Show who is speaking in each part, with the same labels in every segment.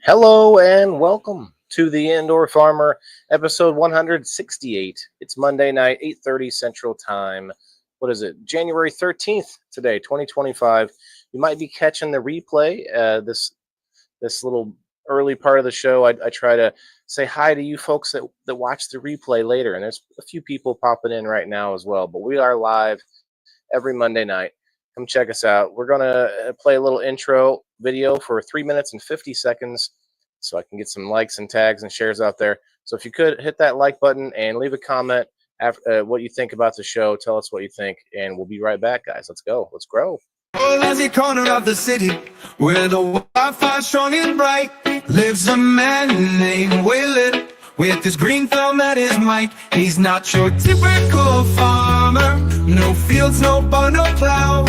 Speaker 1: Hello and welcome to the Indoor Farmer, episode 168. It's Monday night, 8:30 Central Time. What is it? January 13th today, 2025. You might be catching the replay. This little early part of the show, I try to say hi to you folks that watch the replay later, and there's a few people popping in right now as well. But we are live every Monday night. Come check us out. We're going to play a little intro video for 3 minutes and 50 seconds so I can get some likes and tags and shares out there. So if you could hit that like button and leave a comment after what you think about the show, tell us what you think, and we'll be right back, guys. Let's go. Let's grow.
Speaker 2: Every corner of the city where the Wi-Fi strong and bright lives a man named Waylon with his green thumb at his mic. He's not your typical farmer, no fields, no barn, no plow.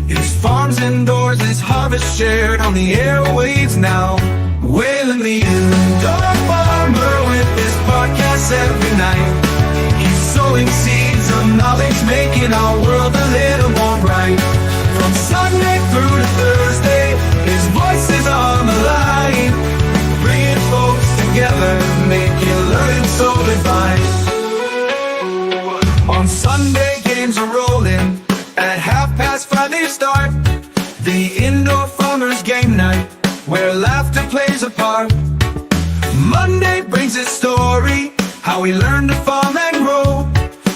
Speaker 2: His farm's indoors, his harvest shared on the airwaves now. Waylon the indoor farmer with his podcast every night. He's sowing seeds of knowledge, making our world a little more bright. From Sunday through to Thursday, his voice is on the line, bringing folks together, making learning so divine. On Sunday, games are rolling, at 5:30 they start. The Indoor Farmers Game Night, where laughter plays a part. Monday brings his story, how he learned to farm and grow.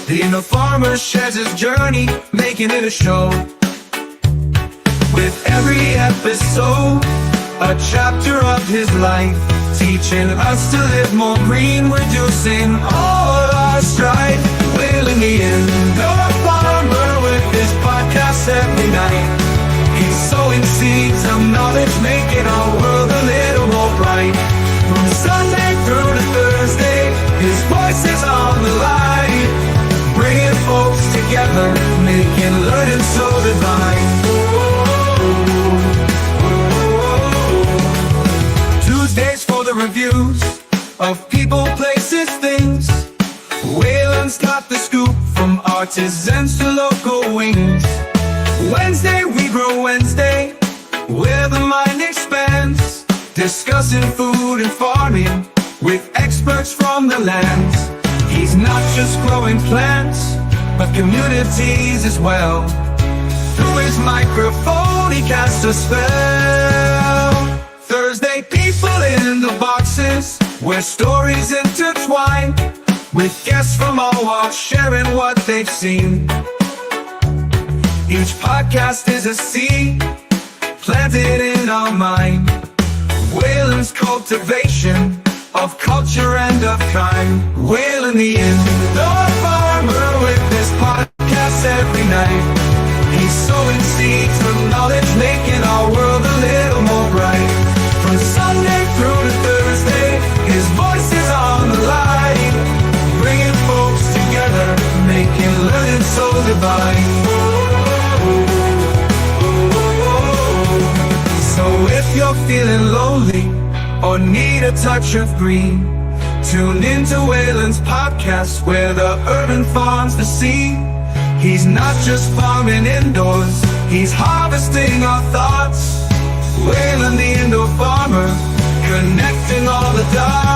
Speaker 2: The Indoor Farmer shares his journey, making it a show. With every episode, a chapter of his life, teaching us to live more green, reducing all our strife. Waylon the indoor farmer with his podcast every night. He's sowing seeds of knowledge, making our world a little more bright. From Sunday through to Thursday, his voice is on the line, bringing folks together, making learning so divine. Tuesdays for the reviews of people, places, things. Waylon's got the scoop from artisans to local wings. Wednesday we grow Wednesday, where the mind expands, discussing food and farming with experts from the lands. He's not just growing plants, but communities as well. Through his microphone he casts a spell. Thursday, people in the boxes, where stories intertwine, with guests from all walks sharing what they've seen. Each podcast is a seed planted in our mind. Waylon's cultivation of culture and of kind. Waylon the indoor farmer with this podcast every night. He's sowing seeds of knowledge, making our world a little more bright. From Sunday through to Thursday, his voice is on the line, bringing folks together, making learning so divine. So if you're feeling lonely or need a touch of green, tune into Waylon's podcast, where the urban farms the scene. He's not just farming indoors, he's harvesting our thoughts. Waylon the indoor farmer, connecting all the dots.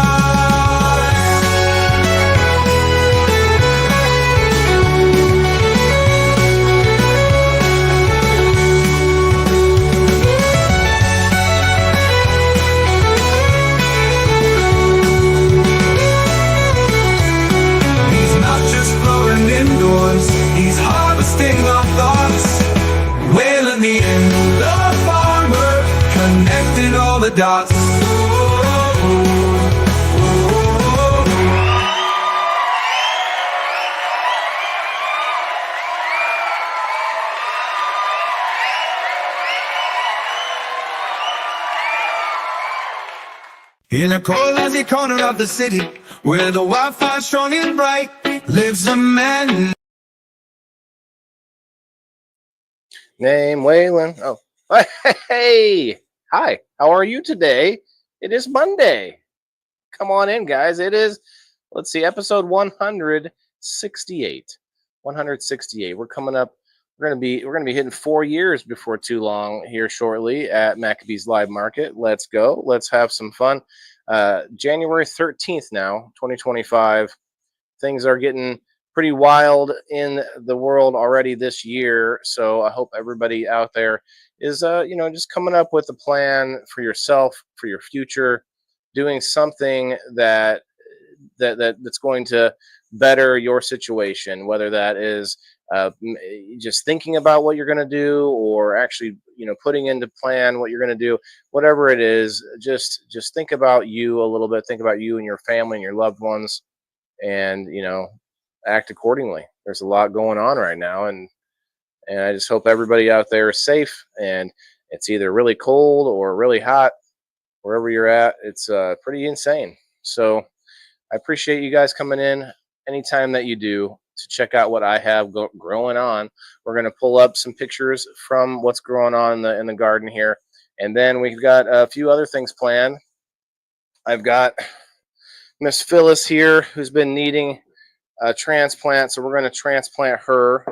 Speaker 2: He's not just growing indoors, he's harvesting our thoughts. Waylon the indoor farmer, connecting all the dots. In a cozy corner of the city, where the Wi-Fi strong and bright, lives a man
Speaker 1: Name Waylon. Oh, hey, hi. How are you today? It is Monday. Come on in, guys. It is, let's see, episode 168. 168. We're coming up we're gonna be hitting 4 years before too long here shortly at Maccabee's Live Market. Let's go. Let's have some fun. January 13th now, 2025. Things are getting pretty wild in the world already this year. So I hope everybody out there is, just coming up with a plan for yourself, for your future, doing something that's going to better your situation, whether that is just thinking about what you're going to do, or actually, putting into plan what you're going to do. Whatever it is, just think about you a little bit. Think about you and your family and your loved ones, and act accordingly. There's a lot going on right now, and I just hope everybody out there is safe. And it's either really cold or really hot wherever you're at. It's pretty insane. So I appreciate you guys coming in anytime that you do to check out what I have growing on. We're going to pull up some pictures from what's growing on in the garden here, and then we've got a few other things planned. I've got Miss Phyllis here, who's been needing a transplant, so we're going to transplant her.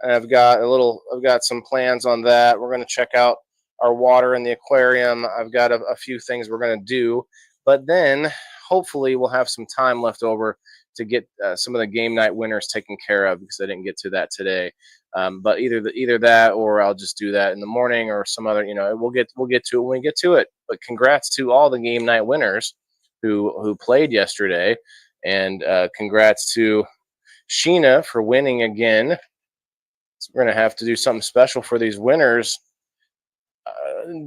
Speaker 1: And I've got some plans on that. We're going to check out our water in the aquarium. I've got a few things we're going to do, but then hopefully we'll have some time left over to get some of the game night winners taken care of, because I didn't get to that today. But either that, or I'll just do that in the morning, or some other. We'll get to it when we get to it. But congrats to all the game night winners who played yesterday, and congrats to Sheena for winning again. So we're gonna have to do something special for these winners.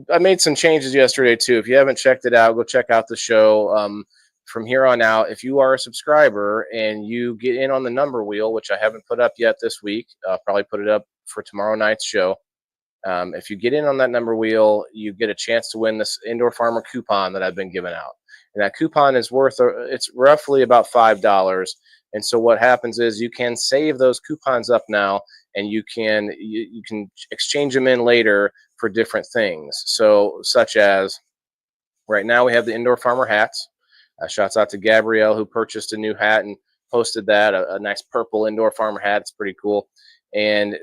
Speaker 1: I made some changes yesterday too. If you haven't checked it out, go check out the show. From here on out, if you are a subscriber and you get in on the number wheel, which I haven't put up yet this week, I'll probably put it up for tomorrow night's show. If you get in on that number wheel, you get a chance to win this Indoor Farmer coupon that I've been giving out. And that coupon is it's roughly about $5. And so what happens is you can save those coupons up now, and you can exchange them in later for different things. So such as right now we have the Indoor Farmer hats. Shouts out to Gabrielle, who purchased a new hat and posted that, a nice purple Indoor Farmer hat. It's pretty cool. And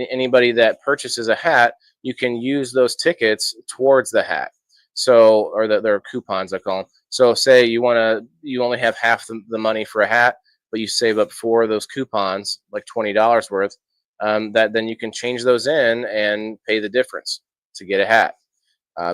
Speaker 1: anybody that purchases a hat, you can use those tickets towards the hat. So, or they're coupons, I call them. So say you only have half the money for a hat, but you save up 4 of those coupons, like $20 worth, that then you can change those in and pay the difference to get a hat.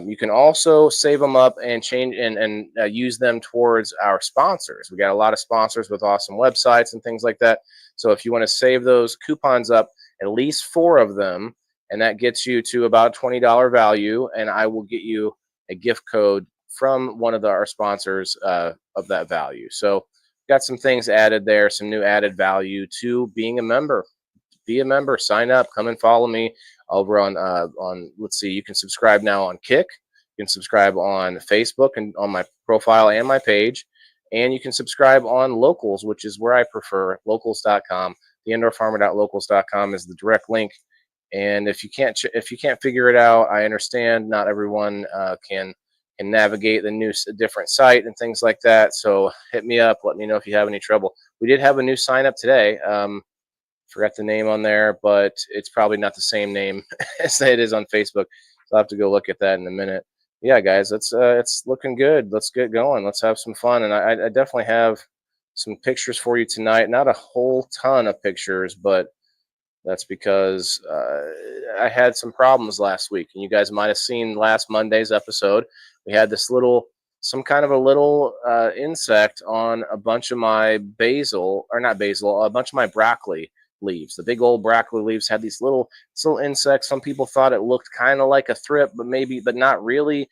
Speaker 1: You can also save them up and change and use them towards our sponsors. We got a lot of sponsors with awesome websites and things like that. So if you want to save those coupons up, at least 4 of them, and that gets you to about $20 value, and I will get you a gift code from one of our sponsors of that value. So got some things added there, some new added value to being a member. Be a member, sign up, come and follow me over on let's see, you can subscribe now on Kick, you can subscribe on Facebook and on my profile and my page, and you can subscribe on Locals, which is where I prefer, locals.com. The indoorfarmer.locals.com is the direct link. And if you can't figure it out, I understand not everyone can navigate the different site and things like that. So hit me up, let me know if you have any trouble. We did have a new sign up today. Forgot the name on there, but it's probably not the same name as it is on Facebook. So I'll have to go look at that in a minute. Yeah, guys, it's looking good. Let's get going. Let's have some fun. And I definitely have some pictures for you tonight. Not a whole ton of pictures, but that's because I had some problems last week. And you guys might have seen last Monday's episode. We had some kind of a little insect on a bunch of my a bunch of my broccoli leaves. The big old broccoli leaves had these little insects. Some people thought it looked kind of like a thrip, but not really.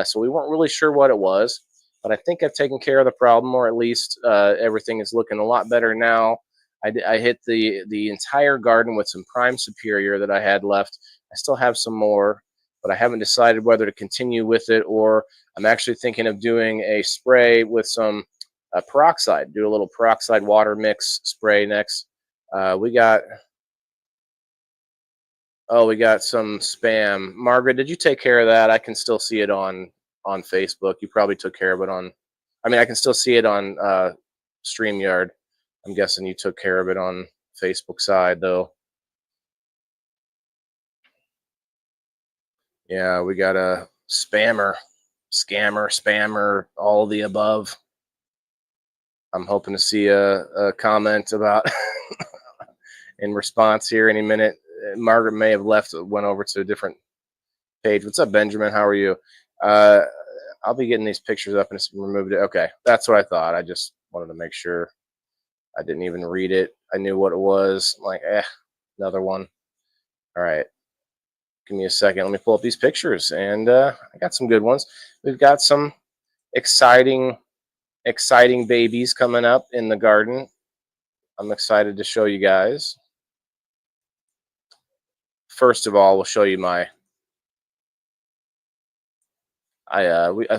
Speaker 1: So we weren't really sure what it was. But I think I've taken care of the problem, or at least everything is looking a lot better now. I hit the entire garden with some Prime Superior that I had left. I still have some more, but I haven't decided whether to continue with it, or I'm actually thinking of doing a spray with some peroxide. Do a little peroxide water mix spray next. We got some spam. Margaret, did you take care of that? I can still see it on Facebook. You probably took care of it I can still see it on StreamYard. I'm guessing you took care of it on Facebook side, though. Yeah, we got a spammer, scammer, spammer, all the above. I'm hoping to see a comment about in response here any minute. Margaret may have left, went over to a different page. What's up, Benjamin? How are you? Uh, I'll be getting these pictures up and removed it. Okay, that's what I thought. I just wanted to make sure. I didn't even read it. I knew what it was. I'm like, another one. All right, give me a second. Let me pull up these pictures, and I got some good ones. We've got some exciting, exciting babies coming up in the garden. I'm excited to show you guys. First of all, we'll show you my.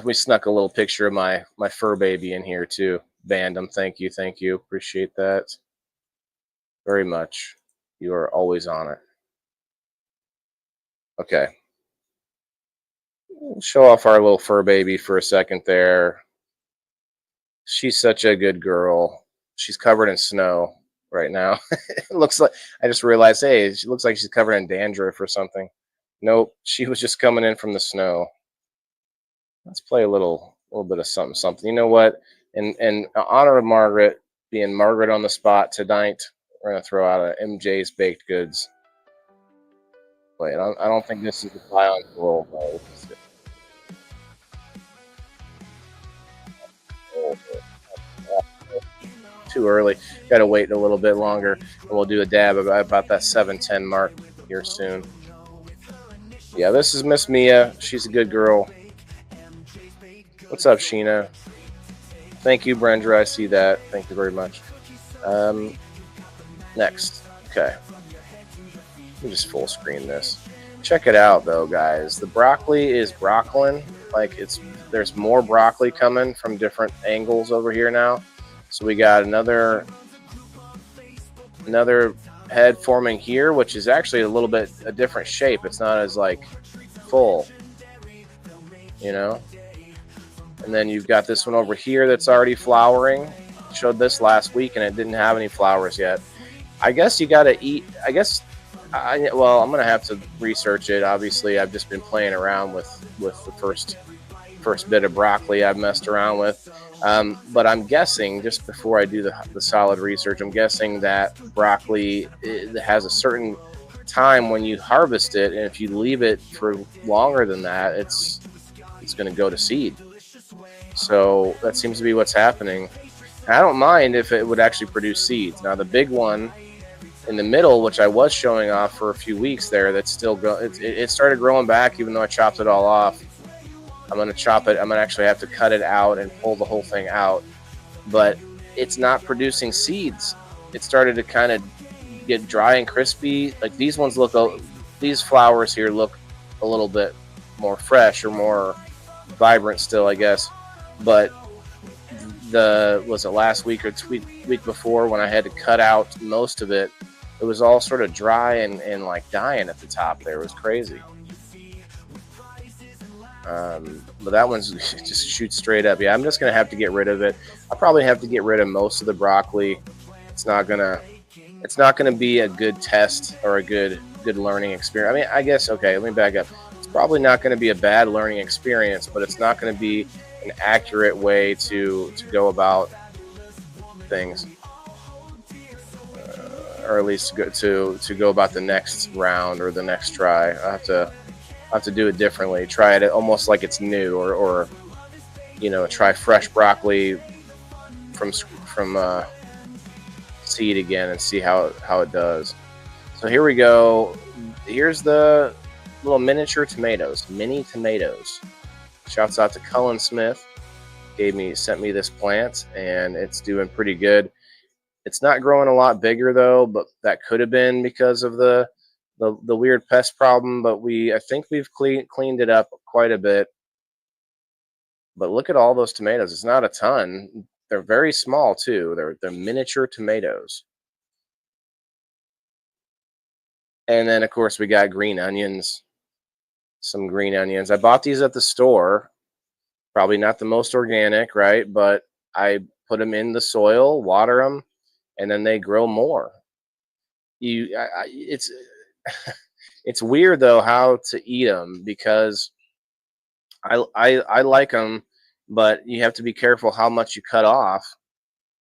Speaker 1: We snuck a little picture of my fur baby in here too. Bandom, thank you, appreciate that very much. You are always on it. Okay, we'll show off our little fur baby for a second there. She's such a good girl. She's covered in snow right now. It looks like I just realized, hey, she looks like she's covered in dandruff or something. Nope, she was just coming in from the snow. Let's play a little bit of something, something. You know what? In honor of Margaret, being Margaret on the spot tonight, we're gonna throw out a MJ's baked goods. Wait, I don't think this is the pie on roll. No, too early. Got to wait a little bit longer, and we'll do a dab about that 7:10 mark here soon. Yeah, this is Miss Mia. She's a good girl. What's up, Sheena? Thank you, Brenda. I see that. Thank you very much. Next. Okay. Let me just full screen this. Check it out, though, guys. The broccoli is broccoli. Like there's more broccoli coming from different angles over here now. So we got another head forming here, which is actually a little bit a different shape. It's not as like full, you know. And then you've got this one over here that's already flowering. Showed this last week and it didn't have any flowers yet. I guess you got to eat. Well, I'm gonna have to research it. Obviously, I've just been playing around with the first bit of broccoli I've messed around with. But I'm guessing, just before I do the solid research, I'm guessing that broccoli has a certain time when you harvest it, and if you leave it for longer than that, it's going to go to seed. So that seems to be what's happening. I don't mind if it would actually produce seeds. Now the big one in the middle, which I was showing off for a few weeks there, that's still it started growing back, even though I chopped it all off. I'm going to chop it. I'm going to actually have to cut it out and pull the whole thing out. But it's not producing seeds. It started to kind of get dry and crispy. Like these ones these flowers here look a little bit more fresh or more vibrant still, I guess. But was it last week or week before when I had to cut out most of it? It was all sort of dry and like dying at the top there. It was crazy. But that one's just shoots straight up. Yeah, I'm just gonna have to get rid of it. I'll probably have to get rid of most of the broccoli. It's not gonna be a good test or a good learning experience. I mean, I guess, okay, let me back up. It's probably not going to be a bad learning experience, but it's not going to be an accurate way to go about things, or at least to go about the next round or the next try. I have to do it differently. Try it almost like it's new, or try fresh broccoli from seed again and see how it does. So here we go. Here's the little miniature tomatoes, mini tomatoes. Shouts out to Cullen Smith. Sent me this plant, and it's doing pretty good. It's not growing a lot bigger though, but that could have been because of the weird pest problem. But I think we've cleaned it up quite a bit. But look at all those tomatoes. It's not a ton. They're very small too. They're miniature tomatoes. And then of course we got green onions. Some green onions. I bought these at the store. Probably not the most organic, right? But I put them in the soil, water them, and then they grow more. It's It's weird though how to eat them because I like them, but you have to be careful how much you cut off,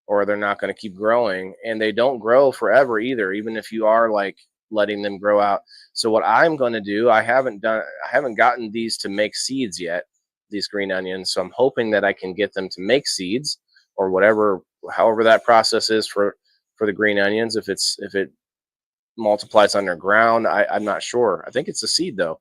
Speaker 1: or they're not going to keep growing, and they don't grow forever either, even if you are like letting them grow out. So what I'm going to do, I haven't gotten these to make seeds yet, these green onions. So I'm hoping that I can get them to make seeds, or whatever, however that process is for the green onions. If it multiplies underground, I'm not sure. I think it's a seed though.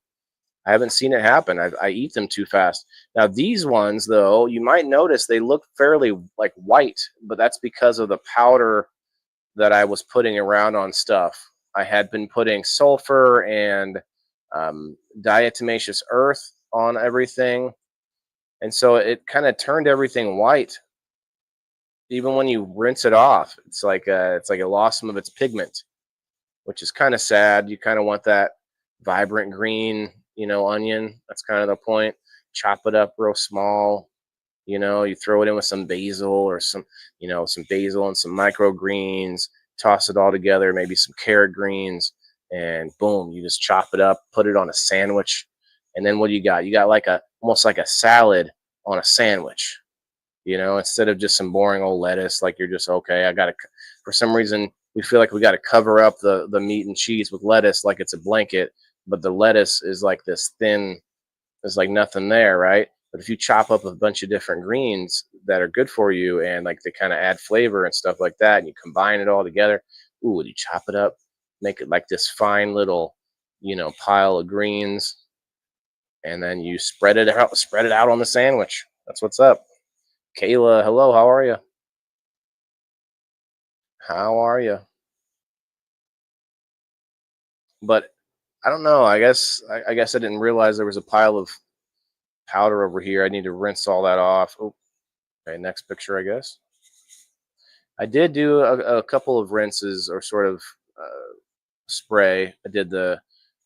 Speaker 1: I haven't seen it happen. I eat them too fast. Now these ones, though, you might notice they look fairly like white, but that's because of the powder that I was putting around on stuff. I had been putting sulfur and diatomaceous earth on everything, and so it kind of turned everything white. Even when you rinse it off, it's like it lost some of its pigment, which is kind of sad. You kind of want that vibrant green, onion. That's kind of the point. Chop it up real small. You throw it in with some basil or some basil and some microgreens. Toss it all together, maybe some carrot greens, and boom, you just chop it up, put it on a sandwich, and then what do you got? You got like a almost like a salad on a sandwich. Instead of just some boring old lettuce, like you're just okay. For some reason, we feel like we got to cover up the meat and cheese with lettuce like it's a blanket, but the lettuce is like this thin, there's like nothing there, right? But if you chop up a bunch of different greens that are good for you and like they kind of add flavor and stuff like that, and you combine it all together, ooh, you chop it up, make it like this fine little, pile of greens, and then you spread it out on the sandwich. That's what's up. Kayla, hello, how are you? How are you? But I don't know. I guess I didn't realize there was a pile of powder over here. I need to rinse all that off. Oh, okay, next picture, I guess. I did do a couple of rinses or sort of spray. I did the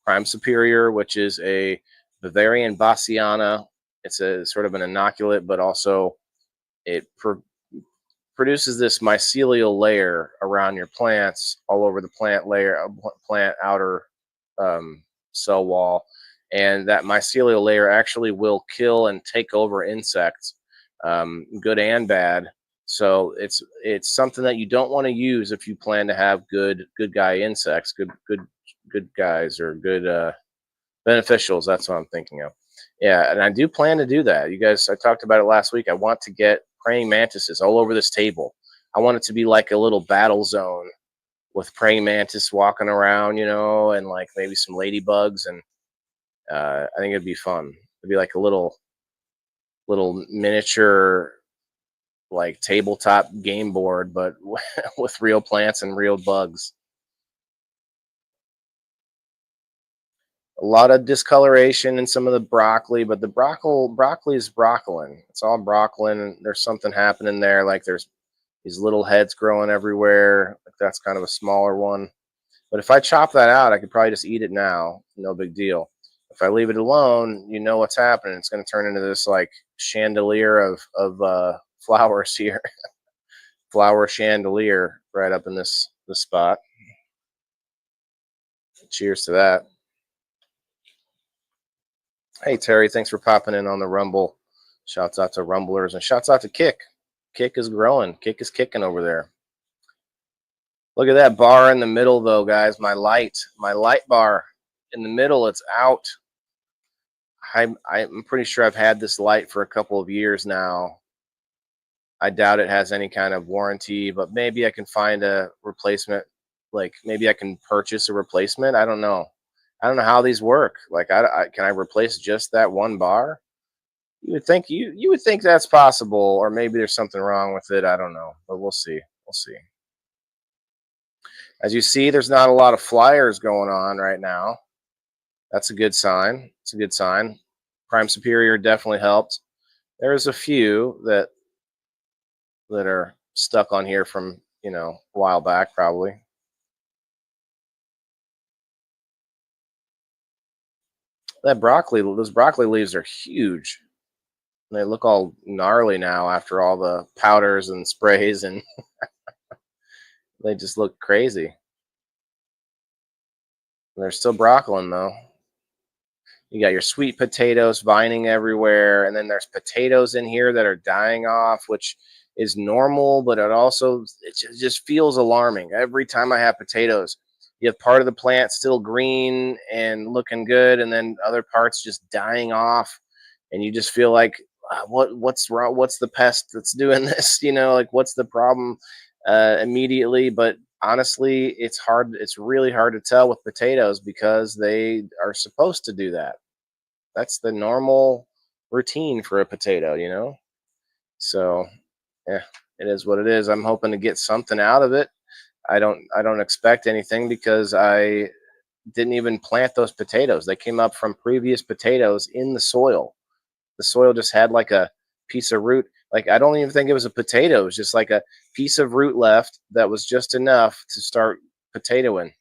Speaker 1: Prime Superior, which is a Bavarian Bassiana. It's a sort of an inoculate, but also it produces this mycelial layer around your plants, all over the plant outer um, cell wall, and that mycelial layer actually will kill and take over insects, good and bad. So it's something that you don't want to use if you plan to have good guy insects, good guys, or good beneficials. That's what I'm thinking of. Yeah, and I do plan to do that. You guys, I talked about it last week. I want to get praying mantises all over this table. I want it to be like a little battle zone with praying mantis walking around, and like maybe some ladybugs, and I think it'd be fun. It'd be like a little miniature like tabletop game board, but with real plants and real bugs. A lot of discoloration in some of the broccoli, but the broccoli is broccolin. It's all broccolin. There's something happening there. Like there's these little heads growing everywhere. Like that's kind of a smaller one. But if I chop that out, I could probably just eat it now. No big deal. If I leave it alone, you know what's happening. It's going to turn into this like chandelier of flowers here. Flower chandelier right up in this spot. Cheers to that. Hey Terry, thanks for popping in on the Rumble. Shouts out to Rumblers and shouts out to Kick. Kick is growing. Kick is kicking over there. Look at that bar in the middle though, guys. My light bar in the middle, it's out. I'm pretty sure I've had this light for a couple of years now. I doubt it has any kind of warranty, but maybe I can find a replacement. Like maybe I can purchase a replacement. I don't know. I don't know how these work. Like, can I replace just that one bar? You would think that's possible, or maybe there's something wrong with it. I don't know, but we'll see. We'll see. As you see, there's not a lot of flyers going on right now. That's a good sign. It's a good sign. Prime Superior definitely helped. There's a few that are stuck on here from a while back, probably. Those broccoli leaves are huge. They look all gnarly now after all the powders and sprays, and they just look crazy. They're still broccoli though. You got your sweet potatoes vining everywhere, and then there's potatoes in here that are dying off, which is normal, but it just feels alarming. Every time I have potatoes, you have part of the plant still green and looking good, and then other parts just dying off, and you just feel like what's wrong? What's the pest that's doing this? Like what's the problem immediately? But honestly, it's really hard to tell with potatoes because they are supposed to do that. That's the normal routine for a potato. So, yeah, it is what it is. I'm hoping to get something out of it. I don't expect anything because I didn't even plant those potatoes. They came up from previous potatoes in the soil. The soil just had like a piece of root. Like I don't even think it was a potato. It was just like a piece of root left that was just enough to start potatoing,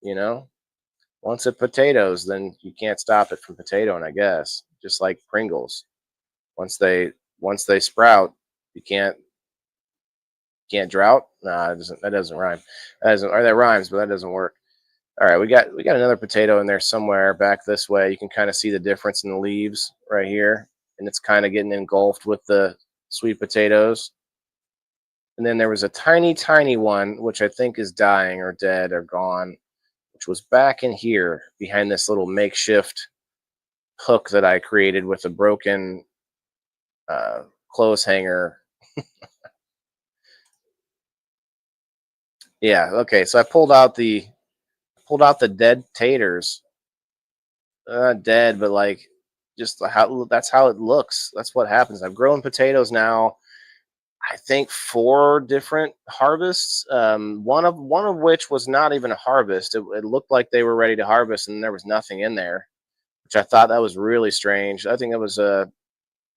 Speaker 1: you know? Once it potatoes, then you can't stop it from potatoing, I guess. Just like Pringles. Once they once they sprout, you can't drought. Nah, that doesn't rhyme. That rhymes, but that doesn't work. All right, we got another potato in there somewhere back this way. You can kind of see the difference in the leaves right here, and it's kind of getting engulfed with the sweet potatoes. And then there was a tiny, tiny one, which I think is dying or dead or gone, which was back in here behind this little makeshift hook that I created with a broken uh, clothes hanger. Yeah, okay. So I pulled out the dead taters. Not dead, but like just how that's how it looks. That's what happens. I've grown potatoes now. I think four different harvests. One of which was not even a harvest. It looked like they were ready to harvest, and there was nothing in there, which I thought that was really strange. I think it was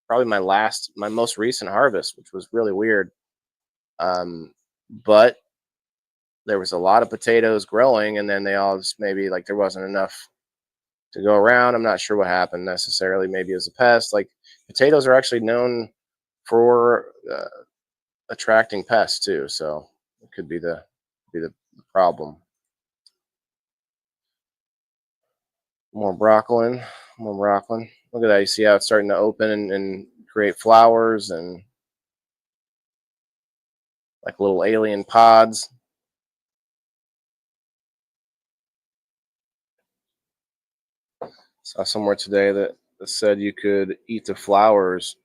Speaker 1: probably my most recent harvest, which was really weird. But there was a lot of potatoes growing, and then they all just maybe like there wasn't enough to go around. I'm not sure what happened necessarily. Maybe it was a pest. Like potatoes are actually known for attracting pests too, so it could be the problem. More broccoli, more broccoli. Look at that. You see how it's starting to open and create flowers and like little alien pods. Saw somewhere today that said you could eat the flowers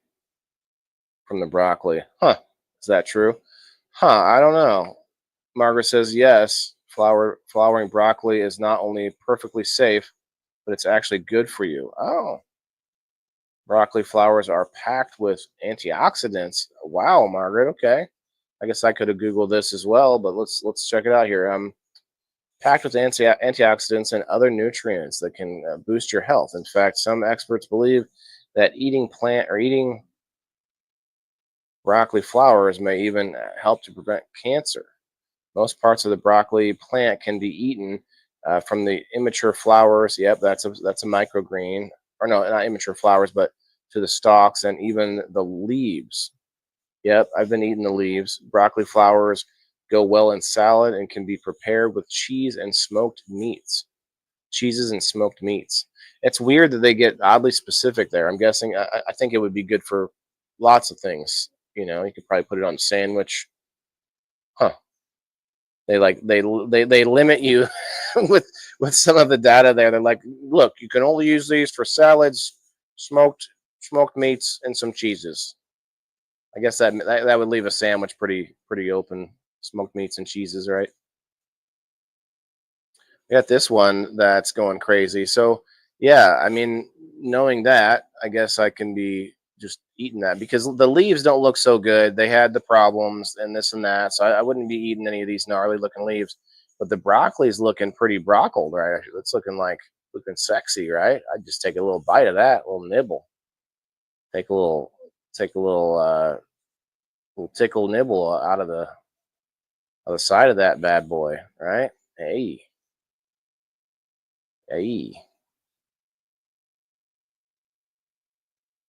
Speaker 1: from the broccoli. Huh? Is that true? Huh? I don't know. Margaret says yes. Flowering broccoli is not only perfectly safe, but it's actually good for you. Oh, broccoli flowers are packed with antioxidants. Wow, Margaret. Okay, I guess I could have googled this as well, but let's check it out here. Packed with antioxidants and other nutrients that can boost your health. In fact, some experts believe that eating broccoli flowers may even help to prevent cancer. Most parts of the broccoli plant can be eaten from the immature flowers. Yep, that's a microgreen, or no, not immature flowers, but to the stalks and even the leaves. Yep, I've been eating the leaves. Broccoli flowers go well in salad and can be prepared with cheese and smoked meats. Cheeses and smoked meats. It's weird that they get oddly specific there. I'm guessing. I think it would be good for lots of things. You could probably put it on a sandwich. Huh? They limit you with some of the data there. They're like, look, you can only use these for salads, smoked smoked meats, and some cheeses. I guess that would leave a sandwich pretty open. Smoked meats and cheeses, right? We got this one that's going crazy. So yeah, I mean, knowing that, I guess I can be just eating that because the leaves don't look so good. They had the problems and this and that, so I wouldn't be eating any of these gnarly looking leaves. But the broccoli's looking pretty brockled, right? It's looking sexy, right? I'd just take a little bite of that, a little nibble, take a little take a little tickle nibble out of the side of that bad boy, right? Hey, hey.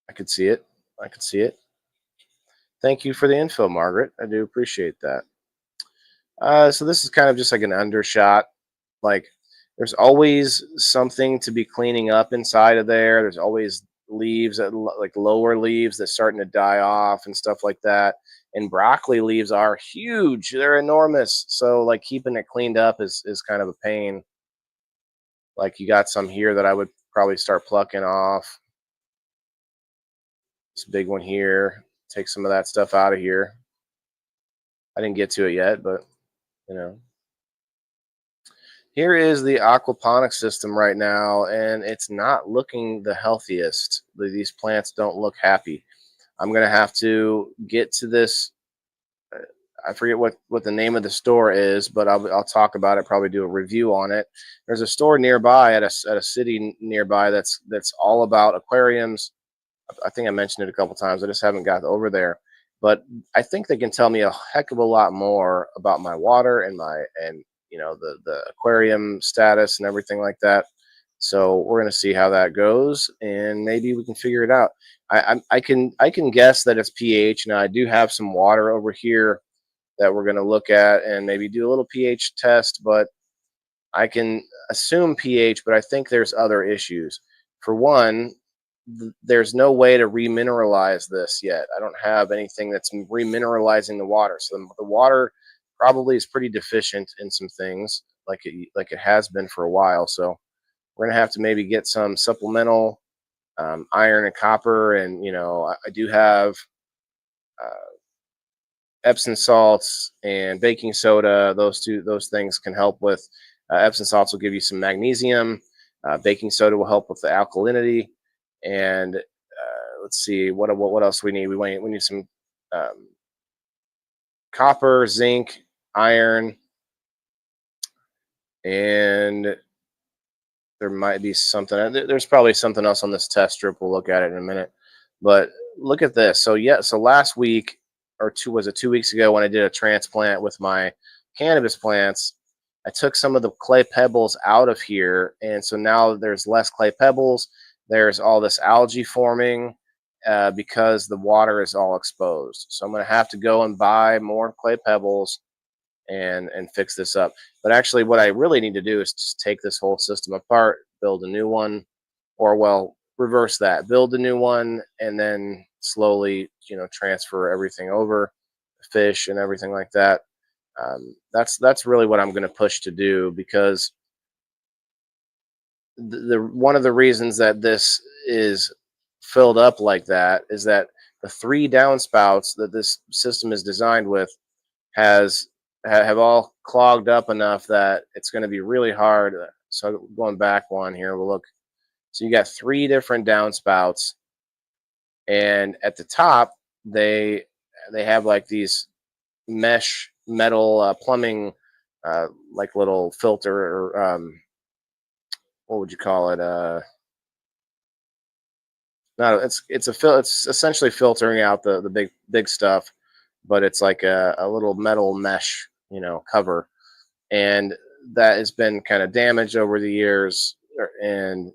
Speaker 1: I could see it. I could see it. Thank you for the info, Margaret. I do appreciate that. So this is kind of just like an undershot. Like There's always something to be cleaning up inside of there. There's always leaves that like lower leaves that's starting to die off and stuff like that. And broccoli leaves are huge. They're enormous. So like keeping it cleaned up is kind of a pain. Like you got some here that I would probably start plucking off. This big one here. Take some of that stuff out of here. I didn't get to it yet, but you know. Here is the aquaponics system right now, and it's not looking the healthiest. These plants don't look happy. I'm gonna have to get to this. I forget what the name of the store is, but I'll talk about it. Probably do a review on it. There's a store nearby at a city nearby that's all about aquariums. I think I mentioned it a couple times. I just haven't got over there, but I think they can tell me a heck of a lot more about my water and the aquarium status and everything like that. So we're gonna see how that goes, and maybe we can figure it out. I can guess that it's pH. Now I do have some water over here that we're gonna look at and maybe do a little pH test, but I can assume pH, but I think there's other issues. For one, there's no way to remineralize this yet. I don't have anything that's remineralizing the water. So the water probably is pretty deficient in some things, like it has been for a while. So we're gonna have to maybe get some supplemental iron and copper, and I do have uh, Epsom salts and baking soda. Those things can help with. Epsom salts will give you some magnesium. Baking soda will help with the alkalinity. And let's see what else we need. We need some um, copper, zinc, iron, and there might be something. There's probably something else on this test strip. We'll look at it in a minute. But look at this. So yeah, so last week or two was it 2 weeks ago when I did a transplant with my cannabis plants, I took some of the clay pebbles out of here, and so now there's less clay pebbles. There's all this algae forming because the water is all exposed. So I'm going to have to go and buy more clay pebbles and fix this up. But actually, what I really need to do is just take this whole system apart, build a new one, or well, reverse that, build a new one, and then slowly, transfer everything over, fish and everything like that. That's really what I'm going to push to do because the one of the reasons that this is filled up like that is that the three downspouts that this system is designed with has have all clogged up enough that it's going to be really hard. So going back one here, we'll look. So you got three different downspouts, and at the top they they have like these mesh metal plumbing, like little filter or what would you call it? No, it's essentially filtering out the big stuff, but it's like a little metal mesh, cover, and that has been kind of damaged over the years, and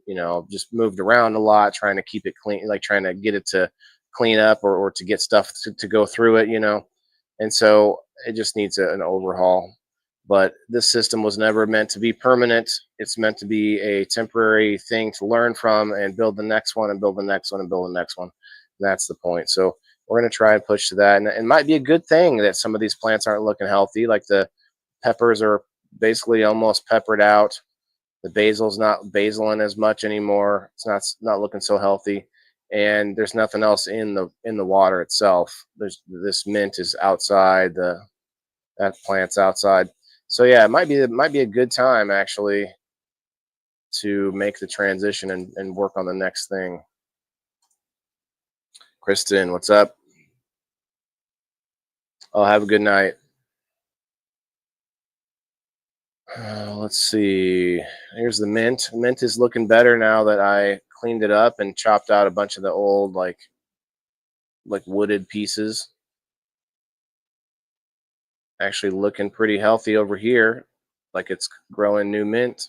Speaker 1: just moved around a lot trying to keep it clean, like trying to get it to clean up or to get stuff to go through it, and so it just needs an overhaul. But this system was never meant to be permanent. It's meant to be a temporary thing to learn from and build the next one and build the next one and build the next one. And that's the point. So we're going to try and push to that, and it might be a good thing that some of these plants aren't looking healthy, like the peppers are basically almost peppered out. The basil's not basiling as much anymore. It's not looking so healthy, and there's nothing else in the water itself. There's this mint is outside. That plant's outside. So yeah, it might be a good time actually to make the transition and work on the next thing. Kristen, what's up? Oh, have a good night. Let's see. Here's the mint. Mint is looking better now that I cleaned it up and chopped out a bunch of the old like wooded pieces. Actually looking pretty healthy over here, like it's growing new mint.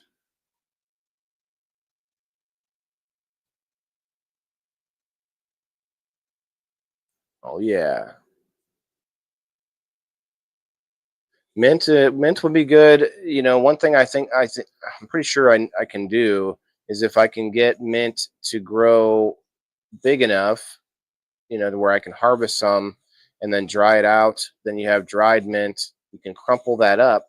Speaker 1: Oh yeah. Mint would be good. You know, one thing I'm pretty sure I can do is if I can get mint to grow big enough, you know, to where I can harvest some and then dry it out. Then you have dried mint. You can crumple that up,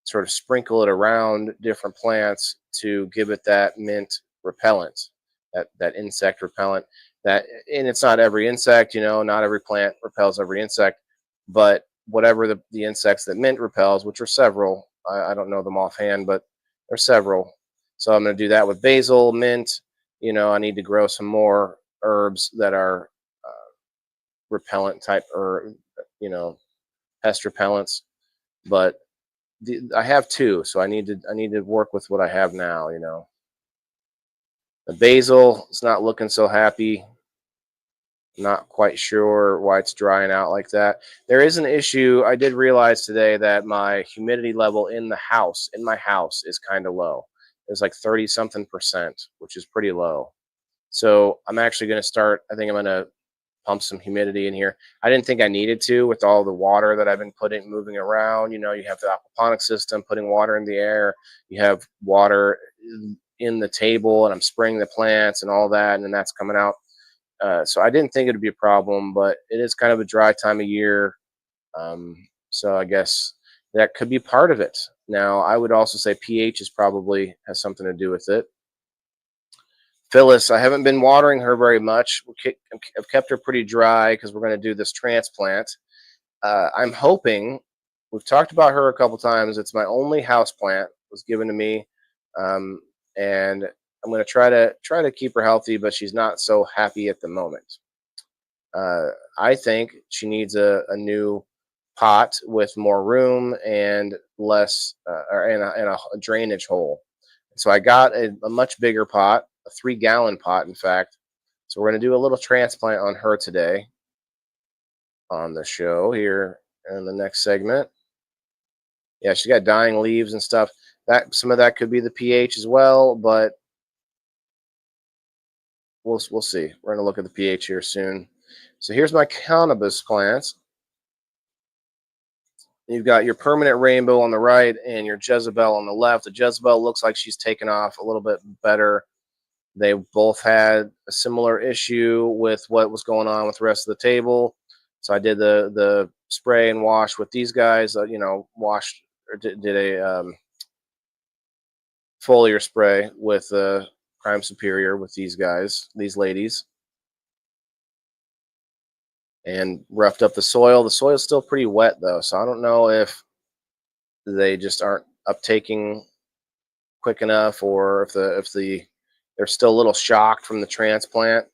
Speaker 1: sort of sprinkle it around different plants to give it that mint repellent, that insect repellent. That and it's not every insect, you know, not every plant repels every insect, but whatever the insects that mint repels, which are several. I don't know them offhand, but there's several. So I'm going to do that with basil, mint. You know, I need to grow some more herbs that are repellent type or you know pest repellents. But I have two, so I need to work with what I have now. You know, the basil is not looking so happy. Not quite sure why it's drying out like that. There is an issue. I did realize today that my humidity level in my house, is kind of low. It's like 30 something percent, which is pretty low. So I'm actually going to start. I think I'm going to pump some humidity in here. I didn't think I needed to with all the water that I've been moving around. You know, you have the aquaponic system, putting water in the air. You have water in the table, and I'm spraying the plants and all that, and then that's coming out. So I didn't think it would be a problem, but it is kind of a dry time of year. So I guess that could be part of it. Now, I would also say pH is probably has something to do with it. Phyllis, I haven't been watering her very much. I've kept her pretty dry because we're going to do this transplant. I'm hoping, we've talked about her a couple times. It's my only house plant, was given to me, and I'm going to try to keep her healthy, but she's not so happy at the moment. I think she needs a new pot with more room and less, and a drainage hole. So I got a much bigger pot, a 3-gallon pot, in fact. So we're going to do a little transplant on her today on the show here in the next segment. Yeah, she's got dying leaves and stuff. That some of that could be the pH as well, but we'll see. We're going to look at the pH here soon. So here's my cannabis plants. You've got your permanent rainbow on the right and your Jezebel on the left. The Jezebel looks like she's taken off a little bit better. They both had a similar issue with what was going on with the rest of the table. So I did the spray and wash with these guys. You know, washed or did a foliar spray with Prime Superior with these guys, these ladies, and roughed up the soil. The soil's still pretty wet though, so I don't know if they just aren't uptaking quick enough, or if they're still a little shocked from the transplant,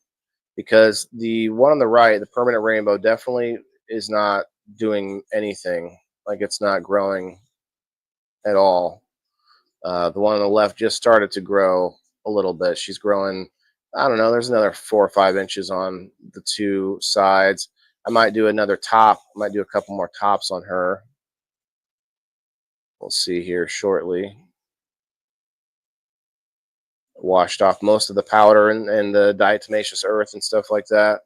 Speaker 1: because the one on the right, the permanent rainbow, definitely is not doing anything. Like, it's not growing at all. The one on the left just started to grow a little bit. She's growing, I don't know, there's another 4 or 5 inches on the two sides. I might do another top. I might do a couple more tops on her. We'll see here shortly. Washed off most of the powder and the diatomaceous earth and stuff like that,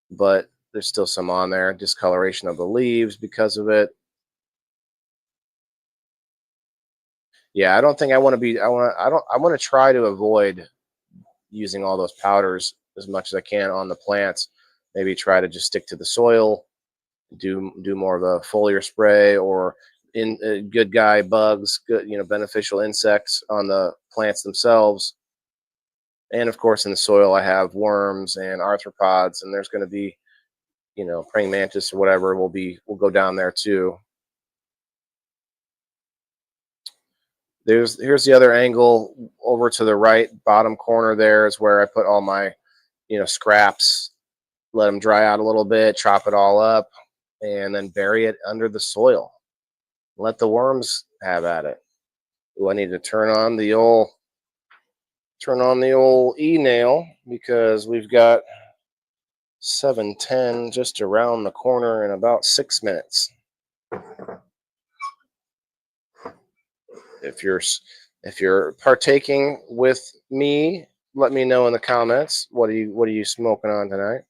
Speaker 1: but there's still some on there. Discoloration of the leaves because of it. Yeah, I don't think I want to be. I want to try to avoid using all those powders as much as I can on the plants. Maybe try to just stick to the soil. Do more of a foliar spray, or in good guy bugs, good, you know, beneficial insects on the plants themselves. And of course, in the soil, I have worms and arthropods, and there's going to be, you know, praying mantis or whatever will go down there too. Here's the other angle over to the right bottom corner. There is where I put all my, you know, scraps. Let them dry out a little bit, chop it all up, and then bury it under the soil. Let the worms have at it. Ooh, I need to turn on the old e-nail, because we've got 7:10 just around the corner in about 6 minutes. If you're partaking with me, let me know in the comments. What are you smoking on tonight?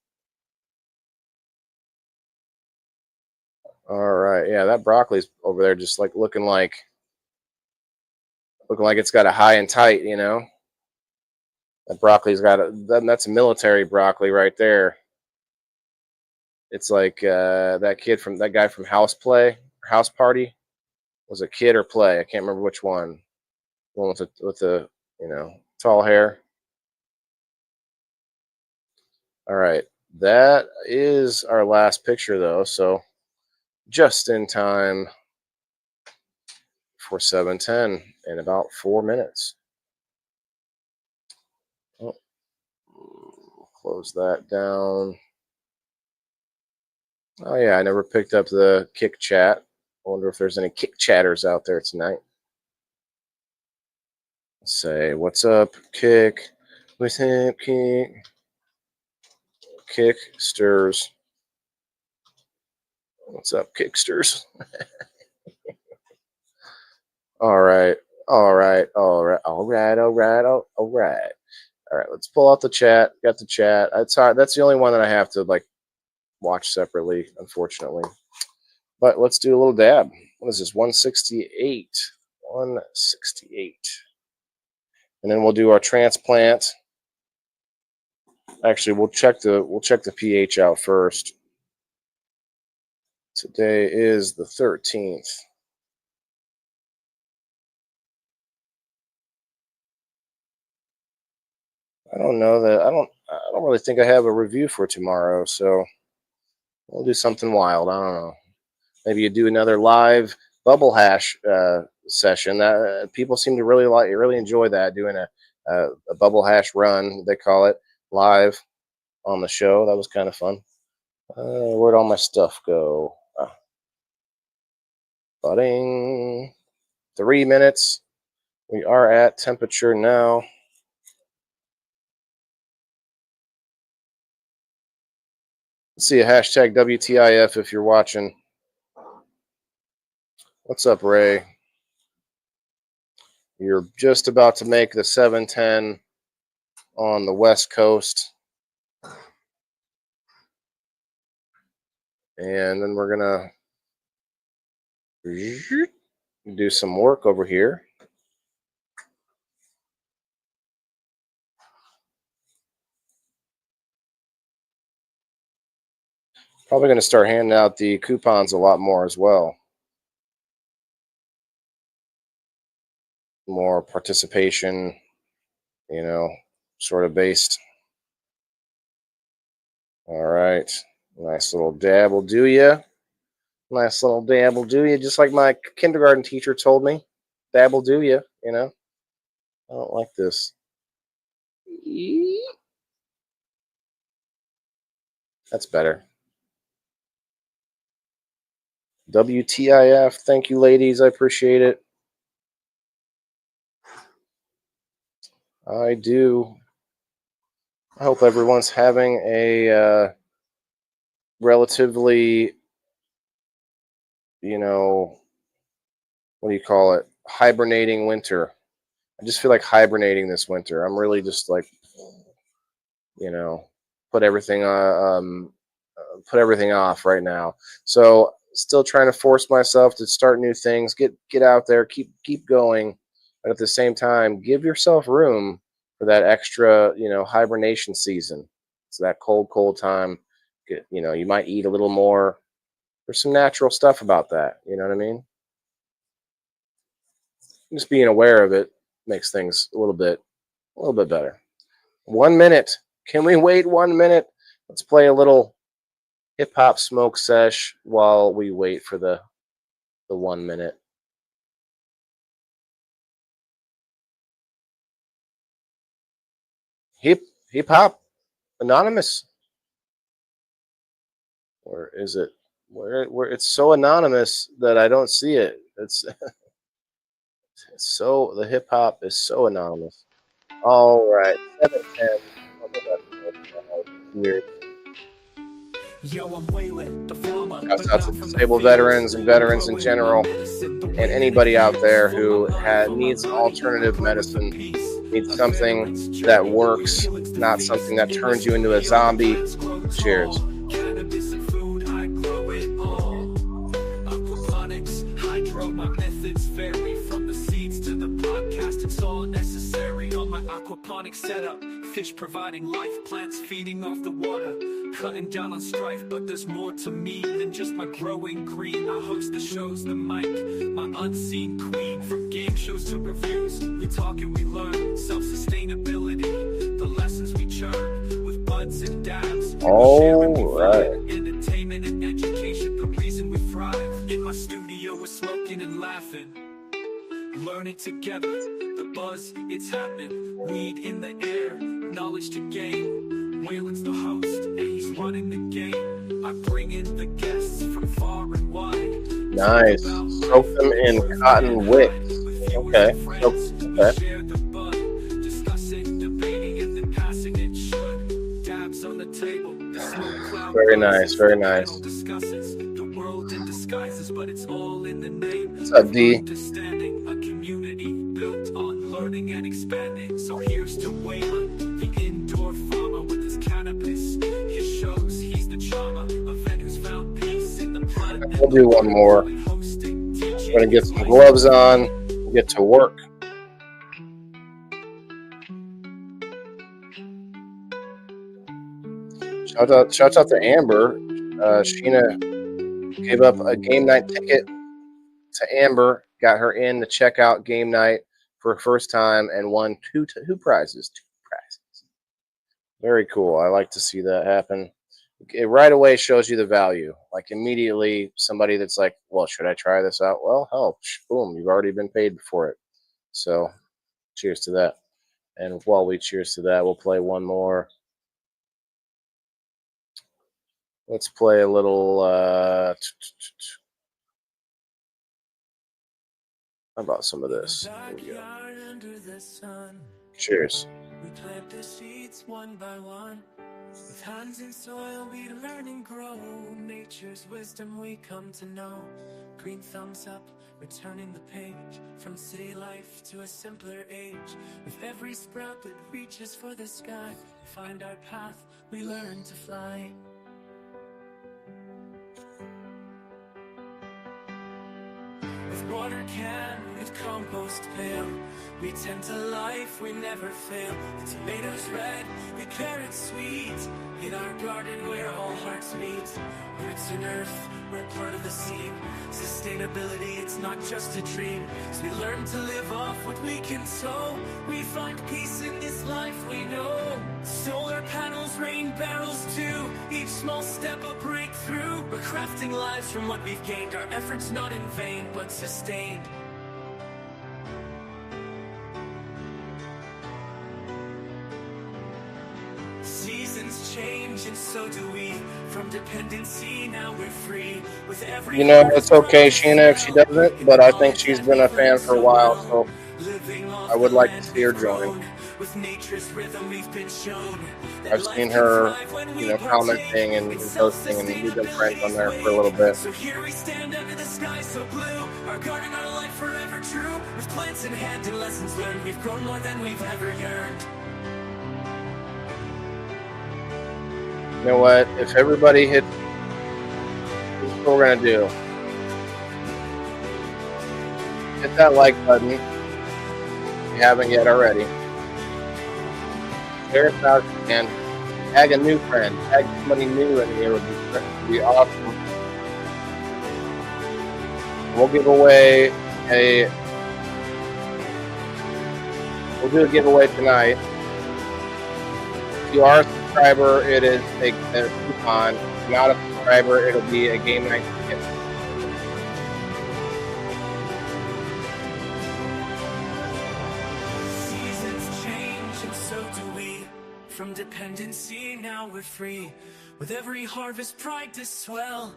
Speaker 1: All right. Yeah, that broccoli's over there just like looking like it's got a high and tight, you know. That broccoli's got that's military broccoli right there. It's like that guy from House Party was a kid or play. I can't remember which one. The one with the tall hair. All right, that is our last picture though, so just in time for 7:10 in about 4 minutes. Oh, close that down. Oh yeah, I never picked up the kick chat. I wonder if there's any kick chatters out there tonight. Say what's up, kick. What's up, kick? Kicksters. What's up, kicksters? All right, all right, all right, all right, all right, all right. All right, let's pull out the chat. Got the chat. That's hard. That's the only one that I have to like watch separately, unfortunately. But let's do a little dab. What is this? 168. 168. And then we'll do our transplant. Actually, we'll check the pH out first. Today is the 13th. I don't know that I don't really think I have a review for tomorrow, so we'll do something wild. I don't know. Maybe you do another live bubble hash session. That people seem to really enjoy that, doing a bubble hash run, they call it, live on the show. That was kind of fun. Where'd all my stuff go? Budding. 3 minutes. We are at temperature now. Let's see a hashtag WTIF if you're watching. What's up, Ray? You're just about to make the 7:10 on the West Coast. And then we're going to do some work over here. Probably going to start handing out the coupons a lot more as well. More participation, sort of based. All right. Nice little dab will do you. Nice little dab will do you. Just like my kindergarten teacher told me. Dab will do you, I don't like this. That's better. WTIF. Thank you, ladies. I appreciate it. I do. I hope everyone's having a relatively, what do you call it? Hibernating winter. I just feel like hibernating this winter. I'm really just like, put everything off right now. So still trying to force myself to start new things, get out there, keep going, but at the same time, give yourself room for that extra, hibernation season. It's that cold time. You might eat a little more. There's some natural stuff about that. You know what I mean? Just being aware of it makes things a little bit better. 1 minute. Can we wait 1 minute? Let's play a little hip hop smoke sesh while we wait for the 1 minute. Hip hop anonymous. Or is it where it's so anonymous that I don't see it? It's so the hip hop is so anonymous. All right, 7:10. Weird. Shouts out to disabled veterans and veterans in general, and anybody out there who needs alternative medicine, needs something that works, not something that turns you into a zombie. Cheers.
Speaker 2: hydroponic setup, fish providing life, plants feeding off the water, cutting down on strife. But there's more to me than just my growing green. I host the shows, the mic, my unseen queen. From game shows to reviews, we talk and we learn self-sustainability, the lessons we churn with buds and dabs.
Speaker 1: All right.
Speaker 2: Entertainment and education, the reason we thrive. In my studio, we're smoking and laughing, learning together. The buzz, it's happening. Weed in the air, knowledge to gain. Waylon's the host, and he's running the game. I bring in the guests from far and wide.
Speaker 1: Nice. Soak them in cotton wicks. Okay. Okay.
Speaker 2: Share the bud, discussing, debating, and then passing it should. Dabs on the table, the smoke cloud.
Speaker 1: Very nice. Very nice.
Speaker 2: Discusses the world in disguises, but it's all in the name.
Speaker 1: What's up, D?
Speaker 2: Understanding a community built on learning and expanding. So here's to Waylon, the indoor farmer with his cannabis. His shows, he's the charmer, a vet who's found peace in the plant.
Speaker 1: We'll do one more. We're gonna get some gloves on. Get to work. Shout out to Amber. Sheena gave up a game night ticket to Amber, got her in to check out game night for her first time, and won two prizes. Two prizes. Very cool. I like to see that happen. It right away shows you the value. Like immediately, somebody that's like, "Well, should I try this out?" Well, hell, boom! You've already been paid for it. So, cheers to that. And while we cheers to that, we'll play one more. Let's play a little. How about some of this? Here we go. Cheers.
Speaker 2: We plant the seeds one by one. With hands in soil, we learn and grow. Nature's wisdom we come to know. Green thumbs up, returning the page. From city life to a simpler age. With every sprout that reaches for the sky, we find our path, we learn to fly. With water can, with compost pail, we tend to life, we never fail. The tomatoes red, the carrots sweet. In our garden where all hearts meet. Roots in earth, we're part of the scene. Sustainability, it's not just a dream. So we learn to live off what we can sow. We find peace in this life we know. Solar panels, rain barrels too. Each small step a breakthrough. We're crafting lives from what we've gained. Our efforts not in vain, but sustained. Seasons change and so do we. From dependency now we're free. With every
Speaker 1: It's okay, Sheena, if she doesn't, but I think she's been a fan for a while, so I would like to see her join.
Speaker 2: With nature's rhythm we've been shown.
Speaker 1: I've seen her, commenting and posting, and we've been friends on there for a little bit.
Speaker 2: So here we stand under the sky so blue. Our garden, our life forever true. With plants in hand and lessons learned, we've grown more than we've ever yearned.
Speaker 1: You know what? If everybody hits, this is what we're gonna do. Hit that like button if you haven't yet already. Share it out and tag a new friend. Tag somebody new in here would be awesome. We'll give away we'll do a giveaway tonight. If you are a subscriber, it is a coupon. If you're not a subscriber, it'll be a game night ticket.
Speaker 2: Seasons change and so do we. From dependency now we're free. With every harvest pride to swell.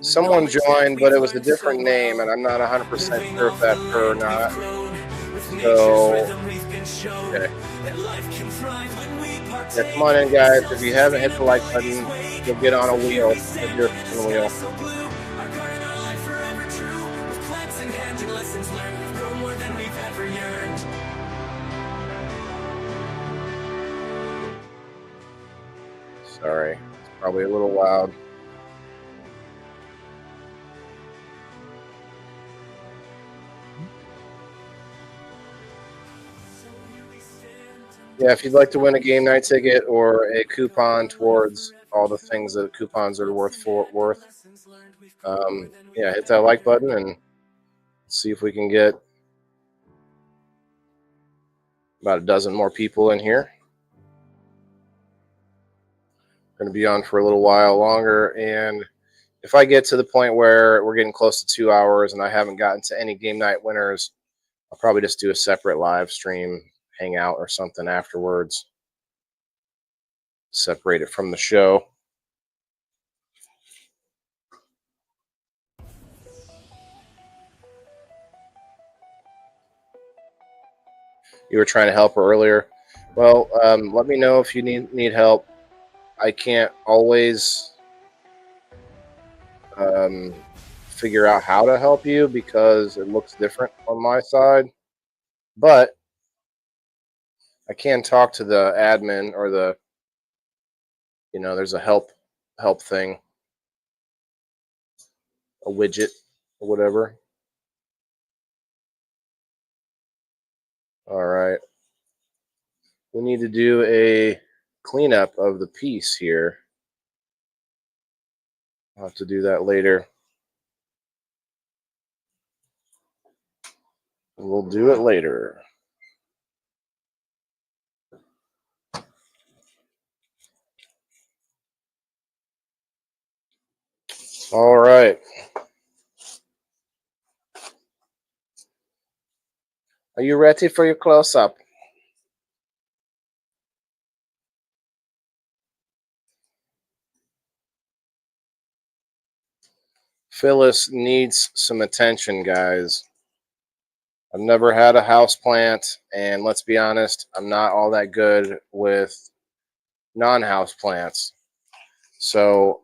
Speaker 1: Someone joined, but it was a different name, and I'm not 100% sure if that's her or not. So, okay. Yeah, come on in, guys. If you haven't hit the like button, you'll get on a wheel. You'll do a spin wheel. Sorry, it's probably a little loud. Yeah, if you'd like to win a game night ticket or a coupon towards all the things that coupons are worth, yeah, hit that like button and see if we can get about a dozen more people in here. Going to be on for a little while longer, and if I get to the point where we're getting close to 2 hours and I haven't gotten to any game night winners, I'll probably just do a separate live stream, hangout or something afterwards. Separate it from the show. You were trying to help her earlier. Well, let me know if you need help. I can't always figure out how to help you because it looks different on my side, but I can talk to the admin or there's a help thing, a widget or whatever. All right. We need to do a cleanup of the piece here. I'll have to do that later. We'll do it later. All right. Are you ready for your close-up? Phyllis needs some attention, guys. I've never had a house plant, and let's be honest, I'm not all that good with non-house plants. So